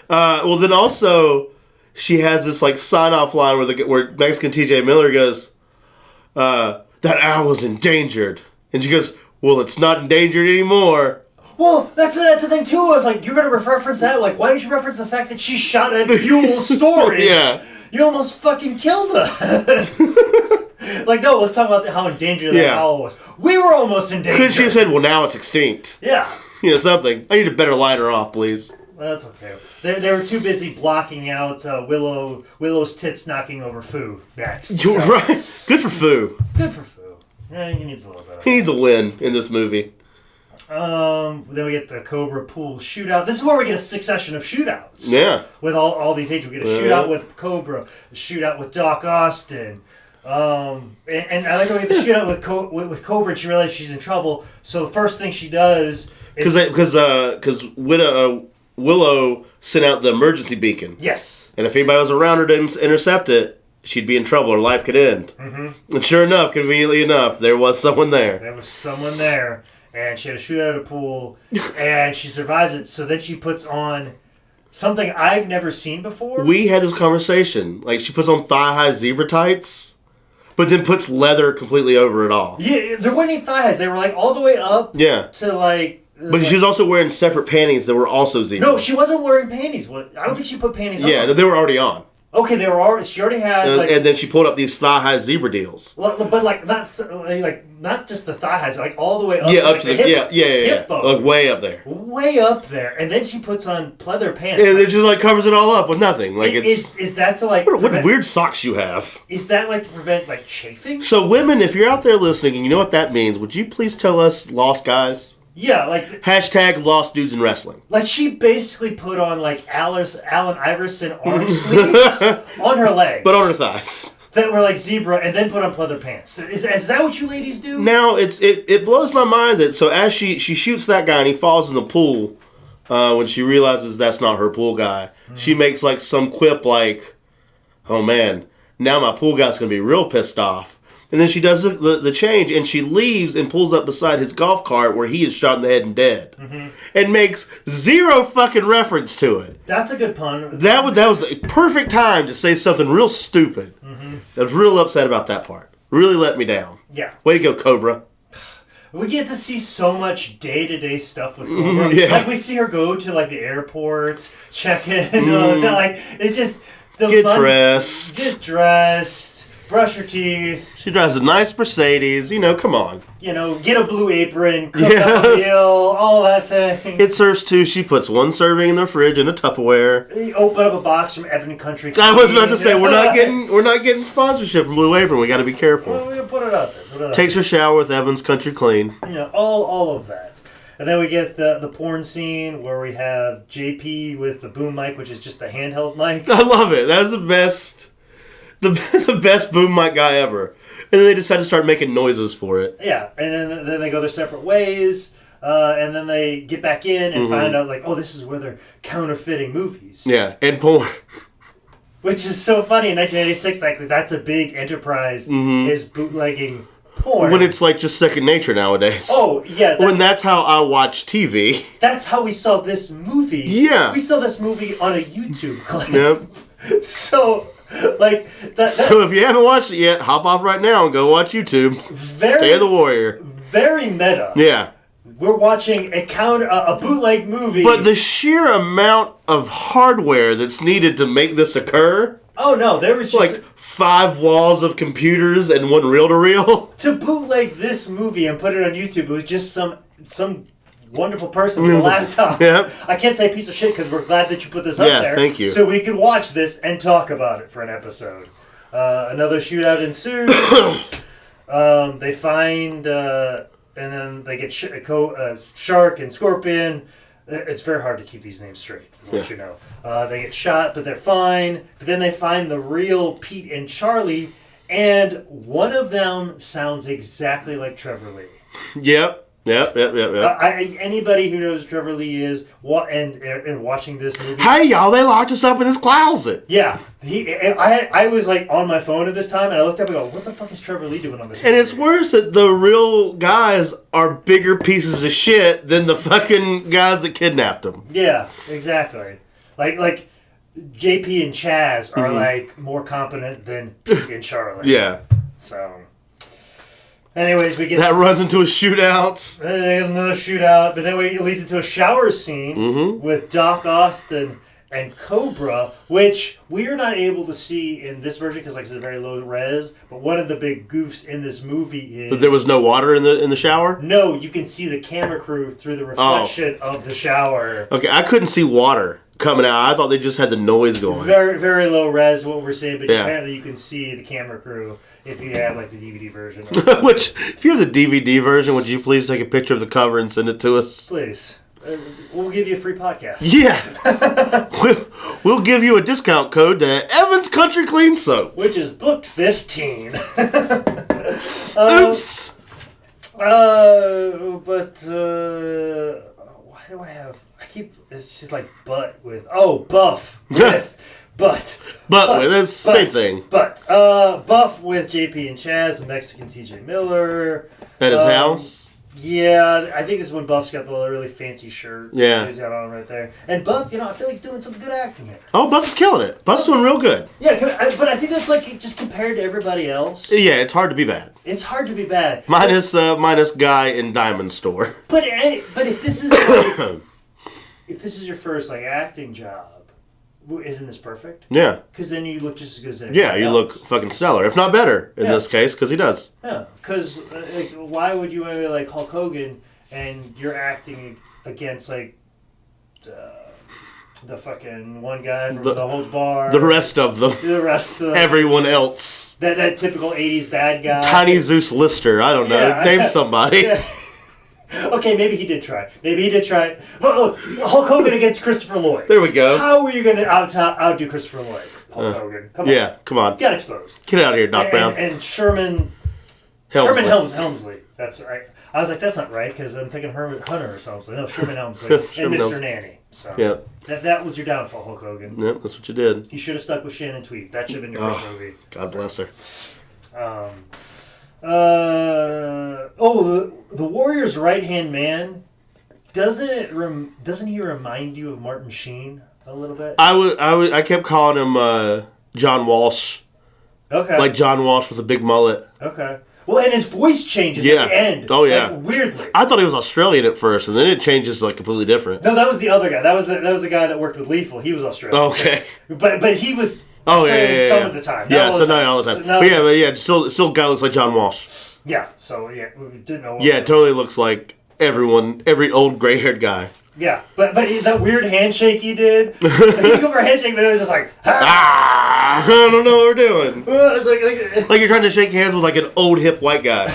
S2: Well, then also, she has this like sign-off line where Mexican TJ Miller goes, that owl is endangered. And she goes, well, it's not endangered anymore.
S1: Well, that's the thing, too. I was like, you're going to reference that? Like, why did you reference the fact that she shot at fuel storage?
S2: Yeah.
S1: You almost fucking killed us. Like, no, let's talk about how endangered that owl was. We were almost in danger.
S2: Could she have said, well, now it's extinct?
S1: Yeah.
S2: You know, something. I need a better lighter off, please.
S1: Well, that's okay. They were too busy blocking out Willow's tits knocking over Foo next.
S2: You're right. Good for Foo.
S1: Good for Foo. Yeah, he needs a little bit of
S2: He needs a win in this movie.
S1: Then we get the Cobra Pool shootout. This is where we get a succession of shootouts.
S2: Yeah.
S1: With all these agents. We get a shootout with Cobra, a shootout with Doc Austin. And I like how we get the shootout with Cobra, and she realizes she's in trouble. So the first thing she does is...
S2: Because Willow sent out the emergency beacon.
S1: Yes.
S2: And if anybody was around her to intercept it, she'd be in trouble. Her life could end. Mm-hmm. And sure enough, conveniently enough, there was someone there.
S1: There was someone there. And she had to shoot out of the pool. And she survives it. So then she puts on something I've never seen before.
S2: We had this conversation. Like, she puts on thigh-high zebra tights, but then puts leather completely over it all.
S1: Yeah, there weren't any thigh highs. They were, like, all the way up to, like...
S2: But she was also wearing separate panties that were also zebra.
S1: No, she wasn't wearing panties. I don't think she put panties on.
S2: Yeah, they were already on.
S1: Okay, they were already... She already had,
S2: and then she pulled up these thigh-high zebra deals.
S1: But, like, not just the thigh highs, like, all the way up
S2: up
S1: to
S2: the
S1: hip bone.
S2: Like, way up there.
S1: Way up there. And then she puts on pleather pants.
S2: And it just, like, covers it all up with nothing. Like,
S1: Is that to, like...
S2: What weird socks you have.
S1: Is that, like, to prevent, like, chafing?
S2: So, women, if you're out there listening and you know what that means, would you please tell us, lost guys?
S1: Yeah, like...
S2: Hashtag lost dudes in wrestling.
S1: Like, she basically put on, like, Allen Iverson arm sleeves on her legs.
S2: But on her thighs.
S1: That were, like, zebra, and then put on pleather pants. Is that what you ladies do?
S2: Now, it blows my mind that... So, as she shoots that guy and he falls in the pool, when she realizes that's not her pool guy, she makes, like, some quip like, oh, man, now my pool guy's going to be real pissed off. And then she does the change, and she leaves and pulls up beside his golf cart where he is shot in the head and dead. Mm-hmm. And makes zero fucking reference to it.
S1: That's a good pun.
S2: That was a perfect time to say something real stupid. Mm-hmm. I was real upset about that part. Really let me down.
S1: Yeah.
S2: Way to go, Cobra.
S1: We get to see so much day-to-day stuff with Cobra. Yeah. Like, we see her go to, like, the airport, check in, like, it just...
S2: Get dressed.
S1: Get dressed. Brush your teeth.
S2: She drives a nice Mercedes. You know, come on.
S1: You know, get a blue apron, cook up a meal, all that thing.
S2: It serves two. She puts one serving in the fridge in a Tupperware.
S1: You open up a box from Evan Country Clean.
S2: I was about to say we're not getting sponsorship from Blue Apron. We got to be careful.
S1: Well, we're gonna put it out there.
S2: Takes her shower with Evan's Country Clean.
S1: You know, all of that. And then we get the porn scene where we have JP with the boom mic, which is just a handheld mic.
S2: I love it. That's the best. The best boom mic guy ever. And then they decide to start making noises for it.
S1: Yeah, and then they go their separate ways, and then they get back in and find out, like, oh, this is where they're counterfeiting movies.
S2: Yeah, and porn.
S1: Which is so funny. In 1986, like, that's a big enterprise, is bootlegging porn.
S2: When it's, like, just second nature nowadays.
S1: Oh, yeah.
S2: When that's how I watch TV.
S1: That's how we saw this movie.
S2: Yeah.
S1: We saw this movie on a YouTube clip.
S2: Yep.
S1: So... Like
S2: so if you haven't watched it yet, hop off right now and go watch YouTube. Day of the Warrior.
S1: Very meta.
S2: Yeah.
S1: We're watching a bootleg movie.
S2: But the sheer amount of hardware that's needed to make this occur.
S1: Oh no, there was just
S2: like 5 walls of computers and one reel-to-reel.
S1: To bootleg this movie and put it on YouTube, it was just some wonderful person with a laptop.
S2: Yep.
S1: I can't say piece of shit because we're glad that you put this up there.
S2: Yeah, thank you.
S1: So we could watch this and talk about it for an episode. Another shootout ensues. They find, and then they get Shark and Scorpion. It's very hard to keep these names straight, you know. They get shot, but they're fine. But then they find the real Pete and Charlie, and one of them sounds exactly like Trevor Lee.
S2: Yep.
S1: Anybody who knows who Trevor Lee is and watching this movie.
S2: Hey y'all, they locked us up in this closet.
S1: Yeah, I was like on my phone at this time and I looked up and go, what the fuck is Trevor Lee doing on this movie?
S2: And it's worse that the real guys are bigger pieces of shit than the fucking guys that kidnapped them.
S1: Yeah, exactly. Like JP and Chaz are like more competent than Pete and Charlie.
S2: Yeah.
S1: So. Anyways, we get...
S2: That runs into a shootout.
S1: There's another shootout, but then it leads into a shower scene with Doc Austin and Cobra, which we are not able to see in this version because, like, it's a very low res. But one of the big goofs in this movie is
S2: there was no water in the shower.
S1: No, you can see the camera crew through the reflection of the shower.
S2: Okay, I couldn't see water coming out. I thought they just had the noise going.
S1: Very, very low res, what we're seeing, but apparently you can see the camera crew if you have, like, the DVD version.
S2: Which, if you have the DVD version, would you please take a picture of the cover and send it to us?
S1: Please. We'll give you a free podcast.
S2: Yeah. we'll give you a discount code to Evans Country Clean Soap.
S1: Which is booked 15.
S2: Oops.
S1: Why do I have... It's just like butt with... Oh, Buff with... Butt
S2: with... It's the same thing.
S1: Buff with JP and Chaz and Mexican TJ Miller.
S2: At his house?
S1: Yeah, I think this is when Buff's got the really fancy shirt.
S2: Yeah.
S1: He's got on right there. And Buff, I feel like he's doing some good acting here.
S2: Oh, Buff's killing it. Buff's doing real good.
S1: Yeah, but I think that's like just compared to everybody else.
S2: Yeah, it's hard to be bad.
S1: It's hard to be bad.
S2: Minus guy in Diamond Store.
S1: But if this is like, if this is your first like acting job, isn't this perfect?
S2: Yeah.
S1: Because then you look just as good as everybody
S2: Yeah, you
S1: else.
S2: look fucking stellar, if not better in this case, because he does.
S1: Yeah, because why would you want to be like Hulk Hogan and you're acting against like the fucking one guy from the Holds Bar,
S2: the rest of them, everyone else,
S1: that typical '80s bad guy,
S2: Tiny Zeus Lister. I don't know. Name somebody.
S1: Yeah. Okay, maybe he did try. Well, Hulk Hogan against Christopher Lloyd.
S2: There we go.
S1: How are you going to outdo Christopher Lloyd? Hulk Hogan. Come on.
S2: Yeah, come on.
S1: Got exposed.
S2: Get out of here, Doc Brown.
S1: And Sherman Helmsley. That's right. I was like, that's not right, because I'm thinking Herman Hunter or something. No, Sherman Helmsley. And Mr.
S2: Helmsley.
S1: Nanny. So
S2: Yeah.
S1: that was your downfall, Hulk Hogan.
S2: Yep, that's what you did.
S1: You should have stuck with Shannon Tweed. That should have been your first movie.
S2: God bless her.
S1: The Warrior's right-hand man, doesn't he remind you of Martin Sheen a little bit?
S2: I kept calling him John Walsh.
S1: Okay.
S2: Like John Walsh with a big mullet.
S1: Okay. Well, and his voice changes at the end.
S2: Oh, yeah.
S1: Like, weirdly.
S2: I thought he was Australian at first, and then it changes like completely different.
S1: No, that was the other guy. That was the guy that worked with Lethal. He was Australian.
S2: Okay.
S1: But he was
S2: Australian
S1: some of the time.
S2: Not all the time. Still guy looks like John Walsh.
S1: Yeah, so we didn't know.
S2: It totally looks like every old gray-haired guy.
S1: Yeah, but that weird handshake he did, he did go for a handshake, but it was just like,
S2: I don't know what we're doing.
S1: It's
S2: like you're trying to shake hands with like an old hip white guy.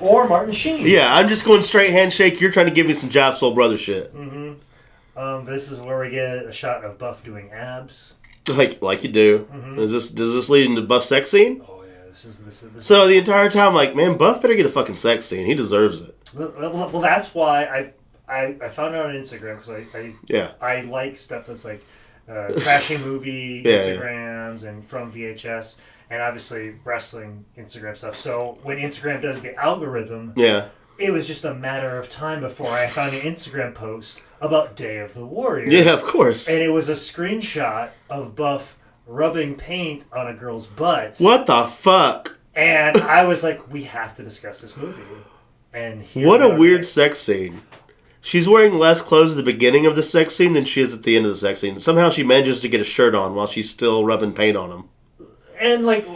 S1: Or Martin Sheen.
S2: Yeah, I'm just going straight handshake. You're trying to give me some Job Soul Brother shit.
S1: Mm-hmm. This is where we get a shot of Buff doing abs.
S2: Like you do. Mm-hmm. Does this lead into Buff's sex scene?
S1: Oh yeah, this is.
S2: So the entire time, like, man, Buff better get a fucking sex scene. He deserves it.
S1: Well, that's why I found it on Instagram because I like stuff that's like crashing movie Instagrams and from VHS and obviously wrestling Instagram stuff. So when Instagram does the algorithm, it was just a matter of time before I found an Instagram post about Day of the Warrior.
S2: Yeah, of course.
S1: And it was a screenshot of Buff rubbing paint on a girl's butt.
S2: What the fuck?
S1: And I was like, we have to discuss this movie. And
S2: what a weird sex scene. She's wearing less clothes at the beginning of the sex scene than she is at the end of the sex scene. Somehow she manages to get a shirt on while she's still rubbing paint on him.
S1: And like...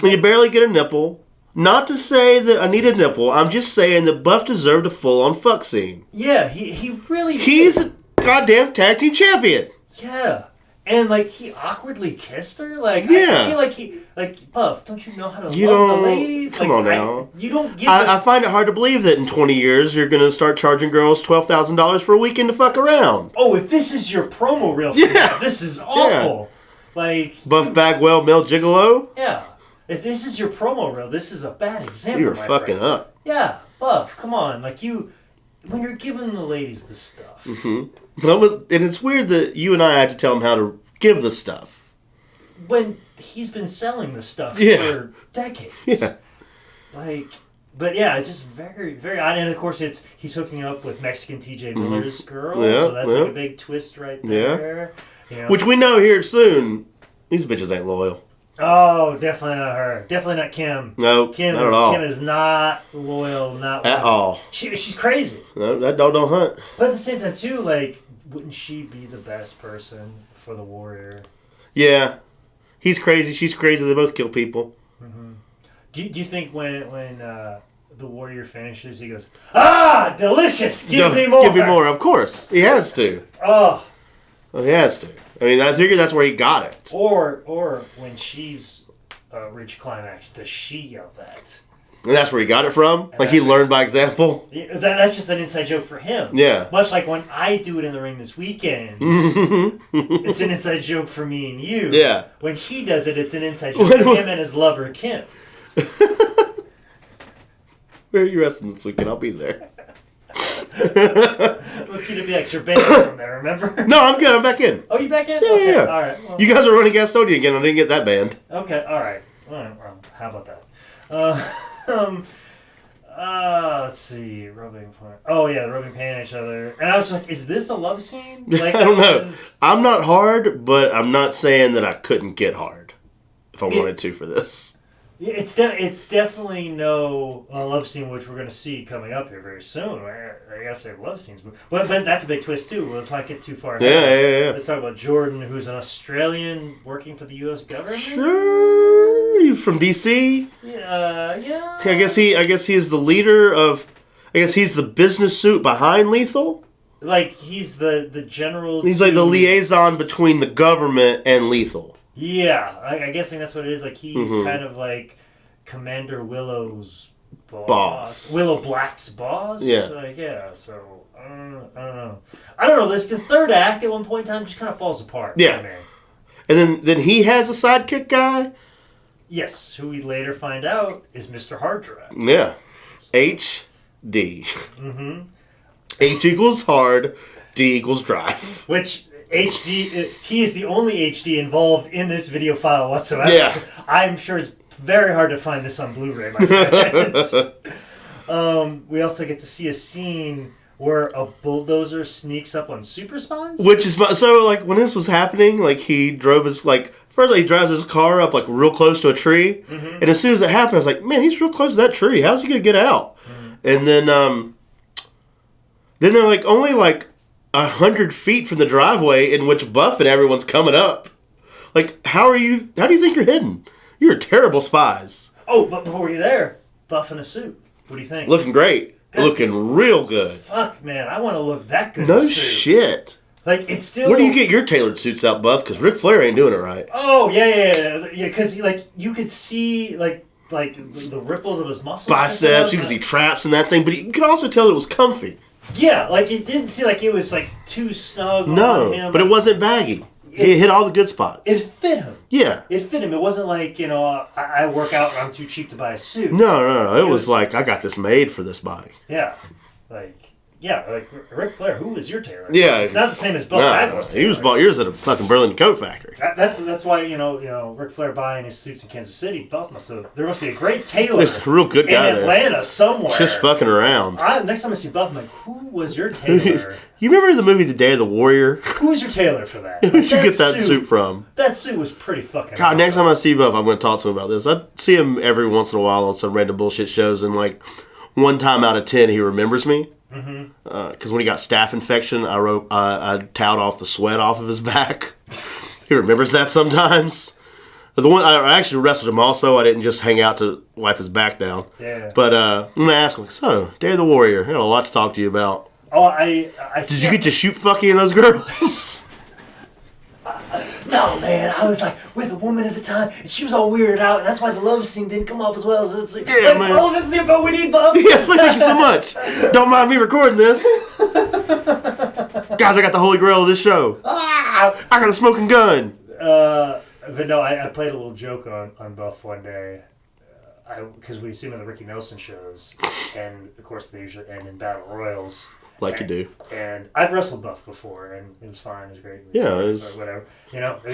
S2: you barely get a nipple. Not to say that I need a nipple. I'm just saying that Buff deserved a full-on fuck scene.
S1: Yeah, he really did.
S2: He's a goddamn tag team champion.
S1: Yeah. And like he awkwardly kissed her. Like
S2: yeah.
S1: I feel like Buff, don't you know how to love the ladies?
S2: Come on now.
S1: You don't give
S2: I find it hard to believe that in 20 years you're going to start charging girls $12,000 for a weekend to fuck around.
S1: Oh, if this is your promo reel for that, this is awful. Yeah. Like
S2: Buff Bagwell, male gigolo?
S1: Yeah. If this is your promo reel, this is a bad example.
S2: You're fucking up.
S1: Yeah, Buff, come on. Like when you're giving the ladies the stuff.
S2: Mm-hmm. And it's weird that you and I had to tell him how to give the stuff.
S1: When he's been selling the stuff for decades.
S2: Yeah.
S1: But yeah, it's just very, very odd. And of course, he's hooking up with Mexican TJ Miller's girl.
S2: Yeah,
S1: so that's like a big twist right there.
S2: Yeah. You know? Which we know here soon, these bitches ain't loyal.
S1: Oh, definitely not her. Definitely not Kim.
S2: No, not at all.
S1: Kim is not loyal, not
S2: at all.
S1: She's crazy.
S2: No, that dog don't hunt.
S1: But at the same time, too, like wouldn't she be the best person for the Warrior?
S2: Yeah. He's crazy. She's crazy. They both kill people.
S1: Mm-hmm. Do you think when the Warrior finishes, he goes, "Ah, delicious! Give me more!
S2: Give me more!" Of course. He has to.
S1: Oh.
S2: Well, he has to. I mean, I figure that's where he got it.
S1: Or when she's reached climax, does she yell that?
S2: And that's where he got it from? Like he learned by example?
S1: Yeah, that's just an inside joke for him.
S2: Yeah.
S1: Much like when I do it in the ring this weekend, it's an inside joke for me and you.
S2: Yeah.
S1: When he does it, it's an inside joke for him and his lover, Kim.
S2: Where are you wrestling this weekend? I'll be there.
S1: Look, you'd be extra banned from there, remember?
S2: No, I'm good. I'm back in.
S1: Oh, you back in?
S2: Yeah,
S1: okay.
S2: yeah.
S1: All right. Well,
S2: you guys are running Gastonia again. I didn't get that banned.
S1: Okay, all right. Well, how about that? Let's see. Rubbing point. Oh, yeah, rubbing pain at each other. And I was like, is this a love scene? Like,
S2: I don't know. I'm not hard, but I'm not saying that I couldn't get hard if I wanted to for this.
S1: Yeah, it's definitely no love scene, which we're going to see coming up here very soon. I gotta say love scenes, but that's a big twist too. Let's not get too far ahead.
S2: Yeah.
S1: Let's talk about Jordan, who's an Australian working for the U.S. government.
S2: Sure, you from DC?
S1: Yeah.
S2: I guess he is the leader of. I guess he's the business suit behind Lethal.
S1: Like he's the general.
S2: He's like the liaison between the government and Lethal.
S1: Yeah, I'm guessing that's what it is. Like he's kind of like Commander Willow's boss. Willow Black's boss.
S2: Yeah.
S1: Like, yeah. So I don't know. This the third act at one point in time just kind of falls apart.
S2: Yeah. And then he has a sidekick guy.
S1: Yes, who we later find out is Mr. Hard Drive.
S2: Yeah. HD. H equals hard. D equals drive.
S1: Which HD, he is the only HD involved in this video file whatsoever.
S2: Yeah.
S1: I'm sure it's very hard to find this on Blu-ray, my friend. We also get to see a scene where a bulldozer sneaks up on super spies.
S2: Which is, so like when this was happening, like he drove his, first he drives his car up like real close to a tree. And as soon as it happened, I was like, man, he's real close to that tree. How's he going to get out? And then they're like only like 100 feet from the driveway in which Buff and everyone's coming up. Like, how do you think you're hidden? You're terrible spies.
S1: Oh, but before you're there, Buff in a suit. What do you think?
S2: Looking great. Looking real good.
S1: Fuck, man. I want to look that good
S2: No
S1: in a suit.
S2: shit.
S1: Like, it's still...
S2: Where do you get your tailored suits out, Buff? Because Ric Flair ain't doing it right.
S1: Oh, yeah. Because, like, you could see, like the ripples of his muscles.
S2: Biceps. You could see traps and that thing. But you could also tell it was comfy.
S1: Yeah, like, it didn't seem like it was, like, too snug on him.
S2: But it wasn't baggy. It hit all the good spots.
S1: It fit him.
S2: Yeah.
S1: It fit him. It wasn't like, I work out and I'm too cheap to buy a suit.
S2: No. It was like, I got this made for this body.
S1: Yeah. Like Ric Flair, who was your tailor?
S2: Yeah.
S1: It's not the same as Buff Bagwell's tailor.
S2: He was bought yours at a fucking Burlington Coat Factory.
S1: That's why, Ric Flair buying his suits in Kansas City, there must be a great tailor.
S2: There's a real good guy
S1: in Atlanta somewhere.
S2: Just fucking around.
S1: Next time I see Buff, I'm like, who was your tailor?
S2: You remember the movie The Day of the Warrior?
S1: Who was your tailor for that?
S2: Where'd you get that suit from?
S1: That suit was pretty fucking
S2: God,
S1: awesome.
S2: Next time I see Buff, I'm going to talk to him about this. I see him every once in a while on some random bullshit shows, and like one time out of 10, he remembers me. Because when he got staph infection, I towed off the sweat off of his back. He remembers that sometimes. The one I actually wrestled him also. I didn't just hang out to wipe his back down.
S1: Yeah.
S2: But I'm gonna ask him. So, Day of the Warrior, I got a lot to talk to you about.
S1: Oh, I
S2: did you get to shoot fucky in those girls?
S1: No, man. I was like with a woman at the time, and she was all weirded out, and that's why the love scene didn't come off as well. So it's like,
S2: man.
S1: All of this is the info we need, Buff.
S2: Yeah, thank you so much. Don't mind me recording this. Guys, I got the holy grail of this show. I got a smoking gun.
S1: But no, I played a little joke on Buff one day. Because we see him in the Ricky Nelson shows, and of course they usually end in battle royals.
S2: You do.
S1: And I've wrestled Buff before, and it was fine. It was great.
S2: Yeah, it was.
S1: Whatever.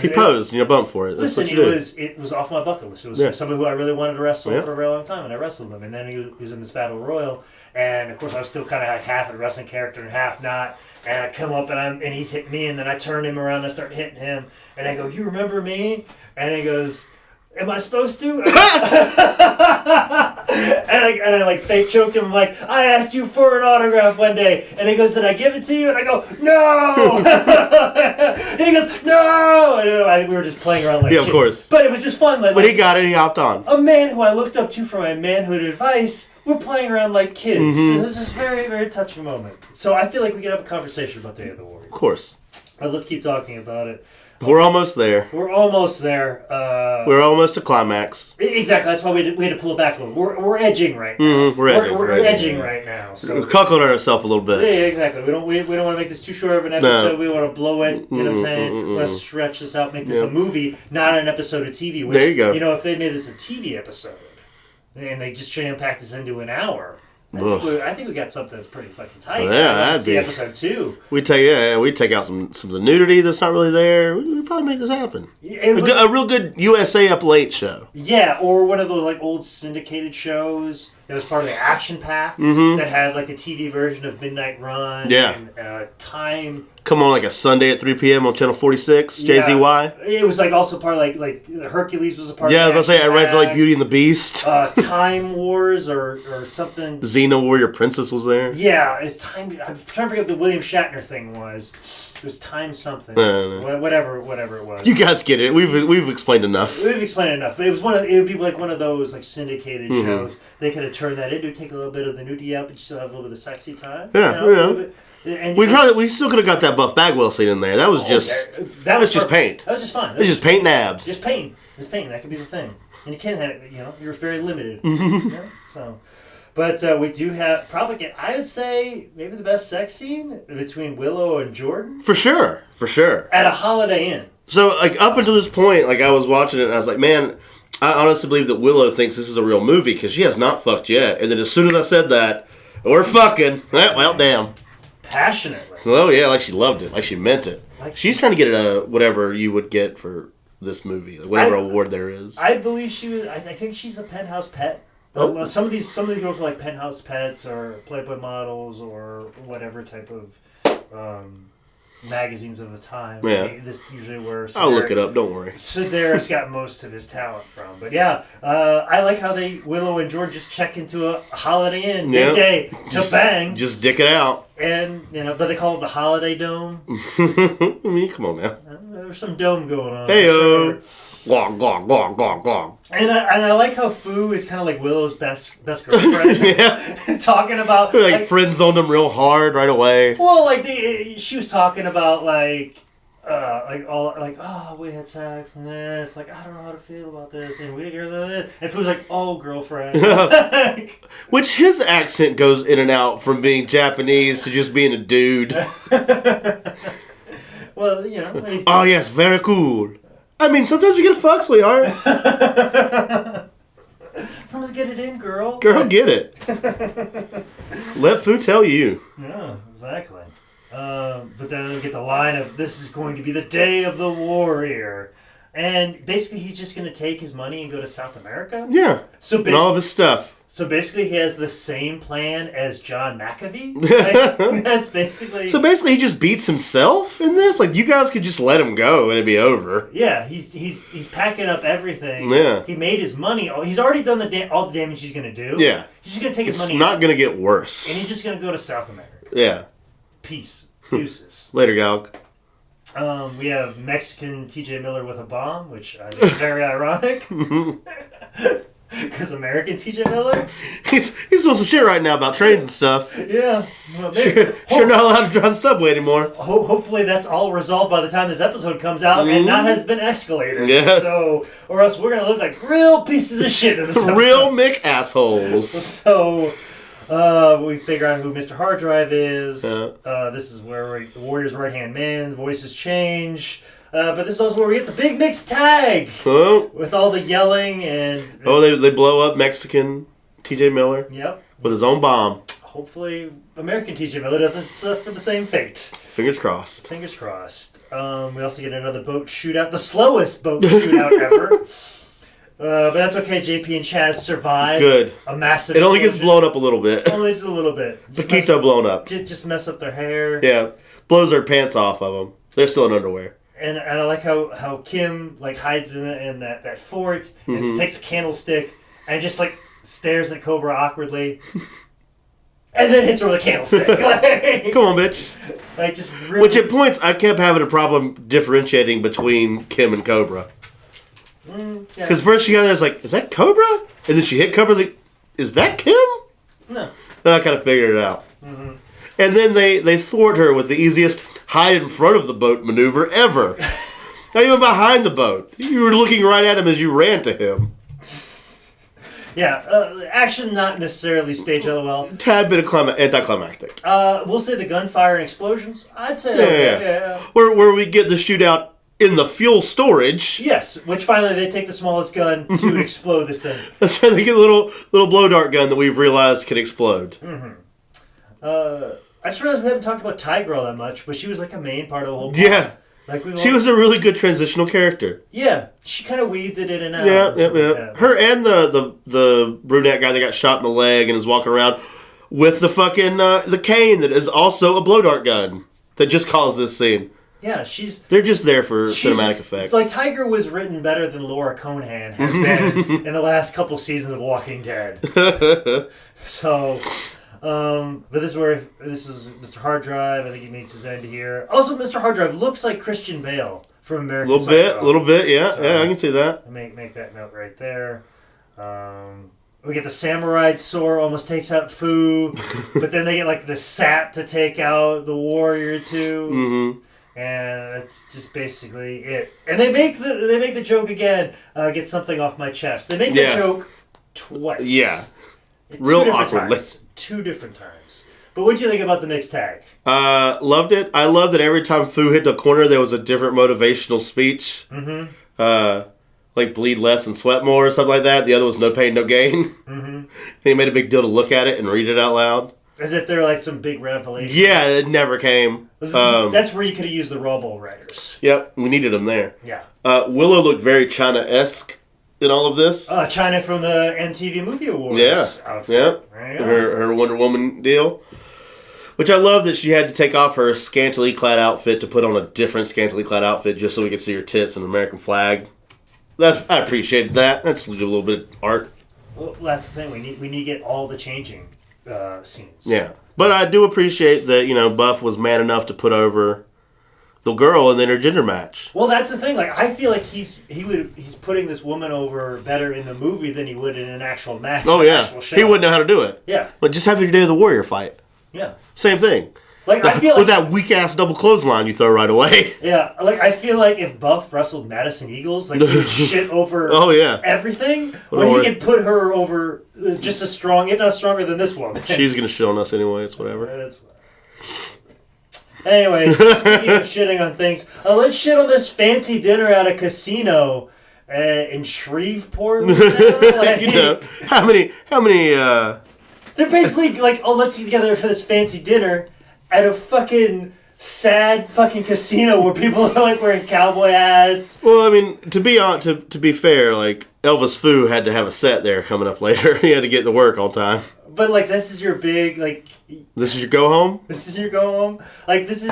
S2: He posed, bumped for it. That's
S1: listen,
S2: what you
S1: it was off my bucket list. It was somebody who I really wanted to wrestle for a very long time, and I wrestled him. And then he was in this battle royal, and of course I was still kind of like half a wrestling character and half not. And I come up and he's hitting me, and then I turn him around and I start hitting him, and I go, "You remember me?" And he goes, "Am I supposed to?" And I I fake choked him. I'm like, I asked you for an autograph one day, and he goes, "Did I give it to you?" And I go, "No." And he goes, "No." And we were just playing around like
S2: yeah, of course.
S1: But it was just fun.
S2: But he got it. He hopped on.
S1: A man who I looked up to for my manhood advice. We're playing around like kids. It was just a very, very touching moment. So I feel like we could have a conversation about Day of the Warrior.
S2: Of course.
S1: But let's keep talking about it.
S2: We're almost there.
S1: We're almost there.
S2: We're almost to climax.
S1: Exactly. That's why we had to pull it back a little. We're edging right now. We're edging right now. So
S2: we're cuckolding ourselves a little bit.
S1: Yeah, exactly. We don't want to make this too short of an episode. No. We want to blow it. You know what I'm saying? We want to stretch this out, make this a movie, not an episode of TV. Which, there you go. You know, if they made this a TV episode, and they just jam-packed this into an hour, I think we got something that's pretty fucking tight.
S2: Well, yeah, that'd be
S1: episode 2.
S2: We'd take out some of the nudity that's not really there. We'd probably make this happen. A real good USA Up Late show.
S1: Yeah, or one of those like old syndicated shows that was part of the Action Pack that had like a TV version of Midnight Run.
S2: Yeah.
S1: And Time.
S2: Come on, like a Sunday at 3 p.m. on Channel 46, JZY.
S1: It was like also part of like Hercules was a part of
S2: I was going to say, I read like Beauty and the Beast.
S1: Time Wars or something.
S2: Xena Warrior Princess was there.
S1: Yeah, it's Time. I'm trying to forget what the William Shatner thing was. It was Time something. Whatever it was.
S2: You guys get it. We've explained enough.
S1: We've explained enough. But it would be like one of those like syndicated shows. They could have turned that into, take a little bit of the nudity out, but you still have a little bit of sexy time.
S2: Yeah, And we still could have got that Buff Bagwell scene in there. That was just just paint.
S1: That was just fun.
S2: It was just paint and abs.
S1: Just paint. That could be the thing. And you can have, you're very limited. So, but we do have probably, I would say, maybe the best sex scene between Willow and Jordan.
S2: For sure. At
S1: a Holiday Inn.
S2: So, like, up until this point, like, I was watching it and I was like, man, I honestly believe that Willow thinks this is a real movie because she has not fucked yet. And then as soon as I said that, we're fucking, well, damn.
S1: Passionately.
S2: Well, yeah, like she loved it. Like she meant it. Like she's trying to get whatever you would get for this movie, whatever award there is.
S1: I believe she was. I think she's a penthouse pet. Oh. Some of these girls were like penthouse pets or Playboy models or whatever type of magazines of the time.
S2: Yeah.
S1: This usually where
S2: I'll look it up. Don't worry.
S1: Sidaris got most of his talent from, but yeah, I like how Willow and George just check into a Holiday Inn midday to bang,
S2: just dick it out,
S1: and but they call it the Holiday Dome.
S2: I mean, come on now.
S1: There's some dome going on.
S2: Heyo. Glong, glong, glong, glong, glong.
S1: And I like how Fu is kind of like Willow's best girlfriend. Talking about
S2: like friend zoned him real hard right away.
S1: Well, like she was talking about oh, we had sex and this, like I don't know how to feel about this, and Fu's like, oh, girlfriend.
S2: Which his accent goes in and out from being Japanese to just being a dude.
S1: Well,
S2: oh yes, very cool. I mean, sometimes you get a fuck, sweetheart.
S1: Sometimes get it in, girl.
S2: Girl, get it. Let Fu tell you.
S1: Yeah, exactly. But then we get the line of, this is going to be the day of the warrior. And basically he's just going to take his money and go to South America?
S2: Yeah. And all of his stuff.
S1: So basically he has the same plan as John McAfee? That's basically...
S2: So basically he just beats himself in this? Like, you guys could just let him go and it'd be over.
S1: Yeah, he's packing up everything.
S2: Yeah.
S1: He made his money. He's already done all the damage he's going to do.
S2: Yeah.
S1: He's just going to take his money.
S2: It's not going to get worse.
S1: And he's just going to go to South America.
S2: Yeah.
S1: Peace. Deuces.
S2: Later, Galg.
S1: We have Mexican TJ Miller with a bomb, which I think is very ironic. Because American TJ Miller?
S2: He's doing some shit right now about trains and stuff.
S1: Yeah. Well,
S2: sure not allowed to drive the subway anymore.
S1: Hopefully that's all resolved by the time this episode comes out and not has been escalated.
S2: Yeah.
S1: So, or else we're going to look like real pieces of shit in this episode.
S2: Real Mick assholes.
S1: So... we figure out who Mr. Hard Drive is. This is where the Warrior's right-hand man. Voices change. But this is also where we get the big mixed tag. With all the yelling and...
S2: they blow up Mexican TJ Miller.
S1: Yep.
S2: With his own bomb.
S1: Hopefully American TJ Miller doesn't suffer the same fate.
S2: Fingers crossed.
S1: Fingers crossed. We also get another boat shootout. The slowest boat shootout ever. But that's okay. JP and Chaz survive.
S2: Good.
S1: A massive.
S2: It only gets blown up a little bit.
S1: Only just a little bit.
S2: Paquito blown up.
S1: Just mess up their hair.
S2: Yeah, blows their pants off of them. They're still in underwear.
S1: And I like how Kim hides in that fort and takes a candlestick and just stares at Cobra awkwardly, and then hits her with a candlestick. Like,
S2: come on, bitch.
S1: Like, just really...
S2: Which at points, I kept having a problem differentiating between Kim and Cobra. Because first she got there, I was like, is that Cobra? And then she hit Cobra, I was like, is that Kim?
S1: No.
S2: Then I kind of figured it out. Mm-hmm. And then they thwart her with the easiest hide in front of the boat maneuver ever. Not even behind the boat. You were looking right at him as you ran to him.
S1: Yeah, action not necessarily staged well.
S2: Tad bit of anticlimactic.
S1: We'll say the gunfire and explosions. I'd say yeah.
S2: Where we get the shootout in the fuel storage.
S1: Yes, which finally they take the smallest gun to explode this thing.
S2: That's right. They get a little blow dart gun that we've realized can explode.
S1: Mm-hmm. I just realized we haven't talked about Tiger all that much, but she was like a main part of the whole plot.
S2: Yeah.
S1: Like
S2: she was a really good transitional character.
S1: Yeah, she kind of weaved it in and out.
S2: Yeah. Her and the brunette guy that got shot in the leg and is walking around with the fucking the cane that is also a blow dart gun that just caused this scene.
S1: Yeah, they're
S2: just there for cinematic effect.
S1: Like, Tiger was written better than Laura Cohan has been in the last couple seasons of Walking Dead. So, but this is Mr. Hard Drive. I think he meets his end here. Also, Mr. Hard Drive looks like Christian Bale from American Psycho.
S2: A little bit, yeah. So, yeah, I can see that.
S1: Make that note right there. We get the samurai sword almost takes out Fu, but then they get like the sap to take out the warrior too. Mm-hmm. And that's just basically it. And they make the joke again. Get something off my chest. They make the joke twice.
S2: Yeah, real awkwardly.
S1: Two different times. But what do you think about the mixed tag?
S2: Loved it. I love that every time Fu hit the corner, there was a different motivational speech. Mm-hmm. Like bleed less and sweat more or something like that. The other was no pain, no gain. Mm-hmm. And he made a big deal to look at it and read it out loud.
S1: As if they're like some big revelation.
S2: Yeah, it never came.
S1: That's where you could have used the Robo writers.
S2: Yep, we needed them there.
S1: Yeah.
S2: Willow looked very China-esque in all of this.
S1: China from the MTV Movie Awards.
S2: Yeah.
S1: Outfit.
S2: Yeah. Her Wonder Woman deal. Which I love that she had to take off her scantily clad outfit to put on a different scantily clad outfit just so we could see her tits and the American flag. I appreciated that. That's a little bit of art.
S1: Well, that's the thing. We need to get all the changing scenes.
S2: Yeah. But I do appreciate that, Buff was man enough to put over the girl and then her gender match.
S1: Well, that's the thing. Like, I feel like he's putting this woman over better in the movie than he would in an actual match.
S2: Oh, yeah. He wouldn't know how to do it.
S1: Yeah.
S2: But just have your Day of the Warrior fight.
S1: Yeah.
S2: Same thing.
S1: Like, I feel like...
S2: With that weak-ass double clothesline you throw right away.
S1: Yeah. Like, I feel like if Buff wrestled Madison Eagles, like, he would shit over everything, when he could put her over just as strong, if not stronger than this woman.
S2: She's going to shit on us anyway. It's whatever.
S1: Anyways, speaking of shitting on things, let's shit on this fancy dinner at a casino in Shreveport. Like,
S2: how many...
S1: They're basically like, let's get together for this fancy dinner at a fucking sad fucking casino where people are like wearing cowboy hats.
S2: Well, I mean, to be fair, like Elvis Fu had to have a set there coming up later. He had to get to work on time.
S1: But like, this is your big
S2: This is your go home.
S1: This is your go home. Like this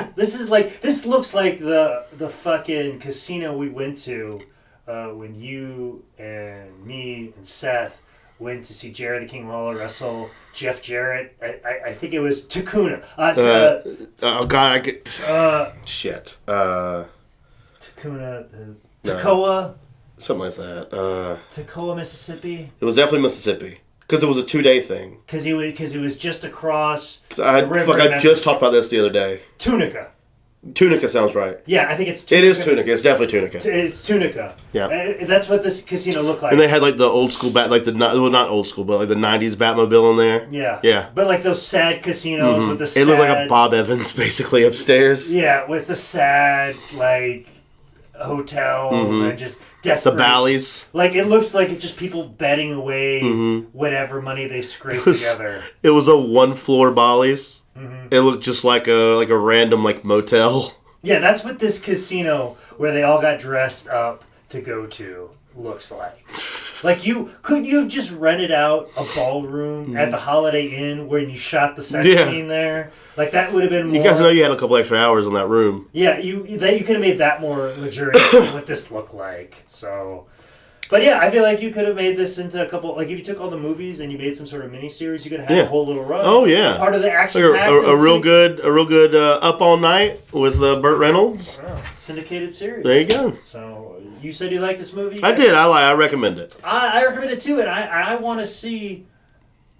S1: looks like the fucking casino we went to when you and me and Seth went to see Jerry the King Lawler wrestle Jeff Jarrett. I think it was Takuna.
S2: Oh God, I get shit.
S1: Takuna, Toccoa,
S2: something like that.
S1: Toccoa, Mississippi.
S2: It was definitely Mississippi because it was a 2-day thing.
S1: Because he was just across.
S2: I just talked about this the other day.
S1: Tunica.
S2: Tunica sounds right.
S1: Yeah, I think it's Tunica.
S2: It is Tunica. It's definitely Tunica.
S1: It's Tunica.
S2: Yeah.
S1: That's what this casino looked like.
S2: And they had like the old school not old school, but like the 90s Batmobile in there.
S1: Yeah.
S2: Yeah.
S1: But like those sad casinos with the sad...
S2: It looked like a Bob Evans basically upstairs.
S1: Yeah, with the sad like hotels and just desperate.
S2: The Bally's.
S1: Like it looks like it's just people betting away whatever money they scrape together.
S2: It was a 1-floor Bally's. It looked just like a random like motel.
S1: Yeah, that's what this casino where they all got dressed up to go to looks like. Like couldn't you have just rented out a ballroom at the Holiday Inn where you shot the sex scene there? Like that would have been more.
S2: You guys know you had a couple extra hours in that room.
S1: Yeah, you could have made that more luxurious than what this looked like. So But yeah, I feel like you could have made this into a couple. Like if you took all the movies and you made some sort of miniseries, you could have a whole little run.
S2: Oh yeah,
S1: part of the action.
S2: Like a real good Up All Night with Burt Reynolds.
S1: Syndicated series.
S2: There you go.
S1: So you said you like this movie.
S2: I did. I recommend it.
S1: I recommend it too, and I want to see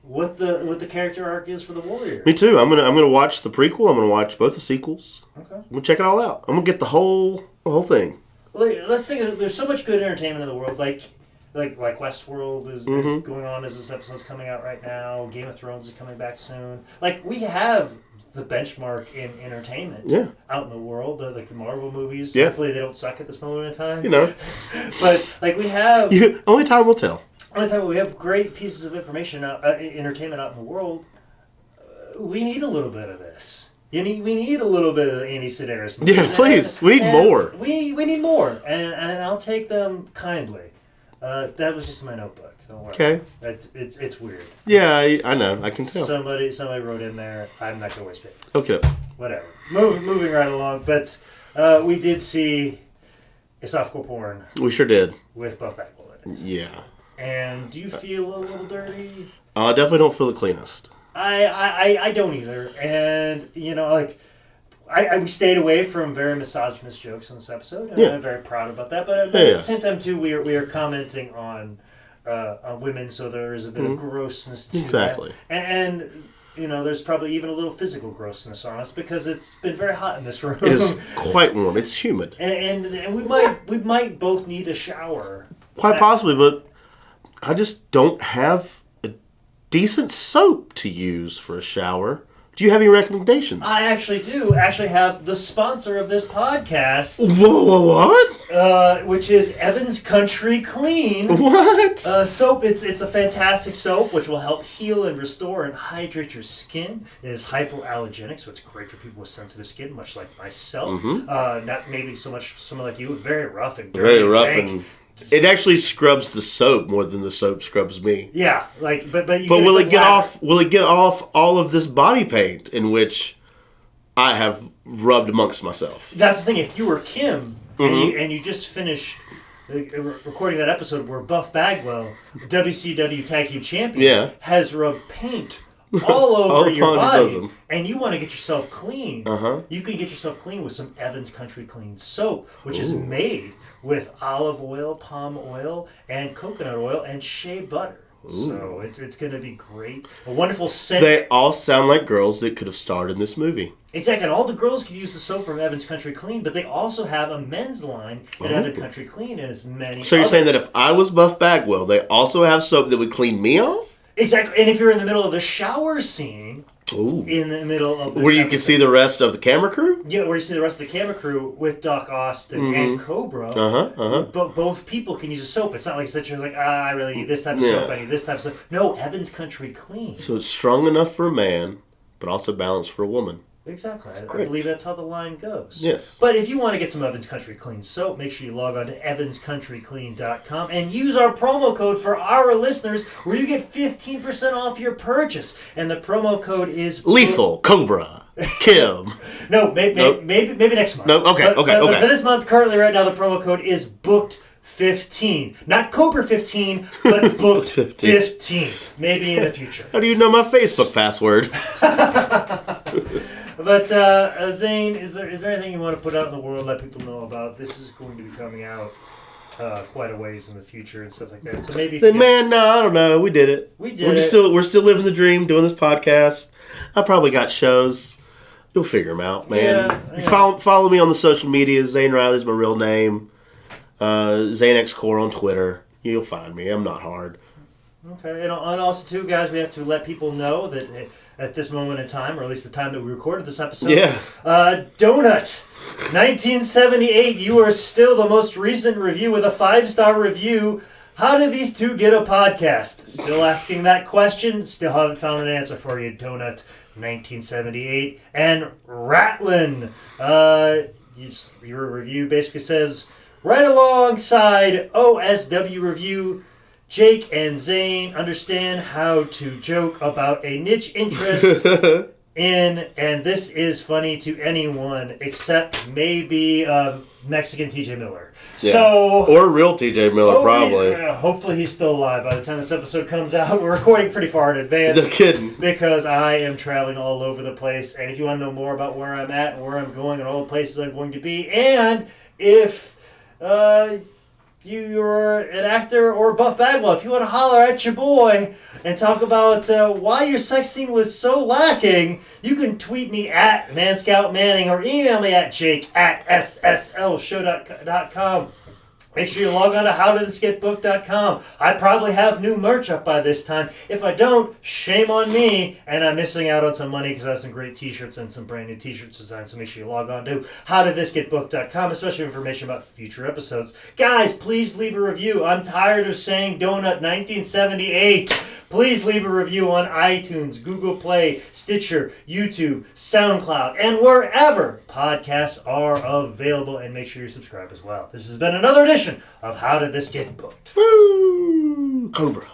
S1: what the character arc is for the warrior.
S2: Me too. I'm gonna watch the prequel. I'm gonna watch both the sequels.
S1: Okay.
S2: I'm gonna check it all out. I'm gonna get the whole thing.
S1: Let's think of, there's so much good entertainment in the world, like Westworld is going on as this episode's coming out right now. Game of Thrones is coming back soon. Like we have the benchmark in entertainment out in the world, like the Marvel movies.
S2: Yeah.
S1: Hopefully they don't suck at this moment in time.
S2: You know.
S1: But like we have
S2: only time will tell.
S1: Only time we have great pieces of information entertainment out in the world. We need a little bit of this. We need a little bit of Andy Sidaris.
S2: Yeah, please. We need more.
S1: We need more, and I'll take them kindly. That was just in my notebook. Don't worry.
S2: Okay.
S1: It's weird.
S2: Yeah, I know. I can tell.
S1: Somebody wrote in there. I'm not gonna waste paper.
S2: Okay.
S1: Whatever. Moving right along, but we did see a softcore porn.
S2: We sure did.
S1: With Buff Bagwell in it.
S2: Yeah.
S1: And do you feel a little dirty?
S2: I definitely don't feel the cleanest.
S1: I don't either, and like we stayed away from very misogynist jokes in this episode, and I'm very proud about that. But at the same time, too, we are commenting on women, so there is a bit of grossness to
S2: exactly.
S1: that. And there's probably even a little physical grossness on us because it's been very hot in this room.
S2: It is quite warm. It's humid,
S1: and we might both need a shower.
S2: Quite possibly, but I just don't have decent soap to use for a shower. Do you have any recommendations?
S1: I actually do. Have the sponsor of this podcast.
S2: Whoa, what?
S1: Which is Evans Country Clean.
S2: What?
S1: Soap. It's a fantastic soap which will help heal and restore and hydrate your skin. It is hypoallergenic, so it's great for people with sensitive skin, much like myself. Not maybe so much someone like you, very rough and dirty.
S2: Very rough and it actually scrubs the soap more than the soap scrubs me.
S1: Yeah, but
S2: will it get off? Will it get off all of this body paint in which I have rubbed amongst myself?
S1: That's the thing. If you were Kim and you just finished recording that episode where Buff Bagwell, WCW Tag Team Champion, has rubbed paint all over your body, and you want to get yourself clean, you can get yourself clean with some Evans Country Clean soap, which is made with olive oil, palm oil, and coconut oil, and shea butter. Ooh. So it's going to be great. A wonderful scent.
S2: They all sound like girls that could have starred in this movie.
S1: Exactly. And all the girls could use the soap from Evans Country Clean, but they also have a men's line at Evans Country Clean, and as many.
S2: So you're saying that if I was Buff Bagwell, they also have soap that would clean me off?
S1: Exactly. And if you're in the middle of the shower scene, in the middle of this
S2: where you
S1: episode,
S2: can see the rest of the camera crew?
S1: Yeah, where you see the rest of the camera crew with Doc Austin and Cobra. But both people can use a soap. It's not like you're like, I really need this type of soap, I need this type of soap. No, Evans Country Clean.
S2: So it's strong enough for a man, but also balanced for a woman.
S1: Exactly. I believe that's how the line goes.
S2: Yes.
S1: But if you want to get some Evans Country Clean soap, make sure you log on to evanscountryclean.com and use our promo code for our listeners where you get 15% off your purchase. And the promo code is...
S2: Lethal, Cobra, Kim.
S1: No, maybe next month.
S2: No, okay.
S1: But for this month, currently right now, the promo code is booked 15. Not Cobra 15, but booked 15. Maybe in the future.
S2: How do you know my Facebook password?
S1: But Zane, is there anything you want to put out in the world, let people know about? This is going to be coming out quite a ways in the future and stuff like that. So maybe.
S2: I don't know. We did it. We're still living the dream, doing this podcast. I probably got shows. You'll figure them out, man. Yeah. Follow me on the social media. Zane Riley's my real name. ZaneXCore on Twitter. You'll find me. I'm not hard.
S1: Okay, and also too, guys, we have to let people know that at this moment in time, or at least the time that we recorded this episode, Donut, 1978, you are still the most recent review with a 5-star review. How did these two get a podcast? Still asking that question. Still haven't found an answer for you, Donut, 1978. And Ratlin, your review basically says, right alongside OSW review, Jake and Zane understand how to joke about a niche interest and this is funny to anyone except maybe Mexican TJ Miller.
S2: Yeah.
S1: So,
S2: or real TJ Miller, probably.
S1: Hopefully he's still alive by the time this episode comes out. We're recording pretty far in advance.
S2: No kidding.
S1: Because I am traveling all over the place. And if you want to know more about where I'm at and where I'm going and all the places I'm going to be, and if you're an actor or Buff Bagwell, if you want to holler at your boy and talk about why your sex scene was so lacking, you can tweet me at ManScoutManning or email me at jake@sslshow.com. Make sure you log on to howdidthisgetbooked.com. I probably have new merch up by this time. If I don't, shame on me, and I'm missing out on some money because I have some great t-shirts and some brand new t-shirts designed, so make sure you log on to howdidthisgetbooked.com, especially information about future episodes. Guys, please leave a review. I'm tired of saying Donut 1978. Please leave a review on iTunes, Google Play, Stitcher, YouTube, SoundCloud, and wherever podcasts are available. And make sure you subscribe as well. This has been another edition of How Did This Get Booked?
S2: Woo! Cobra.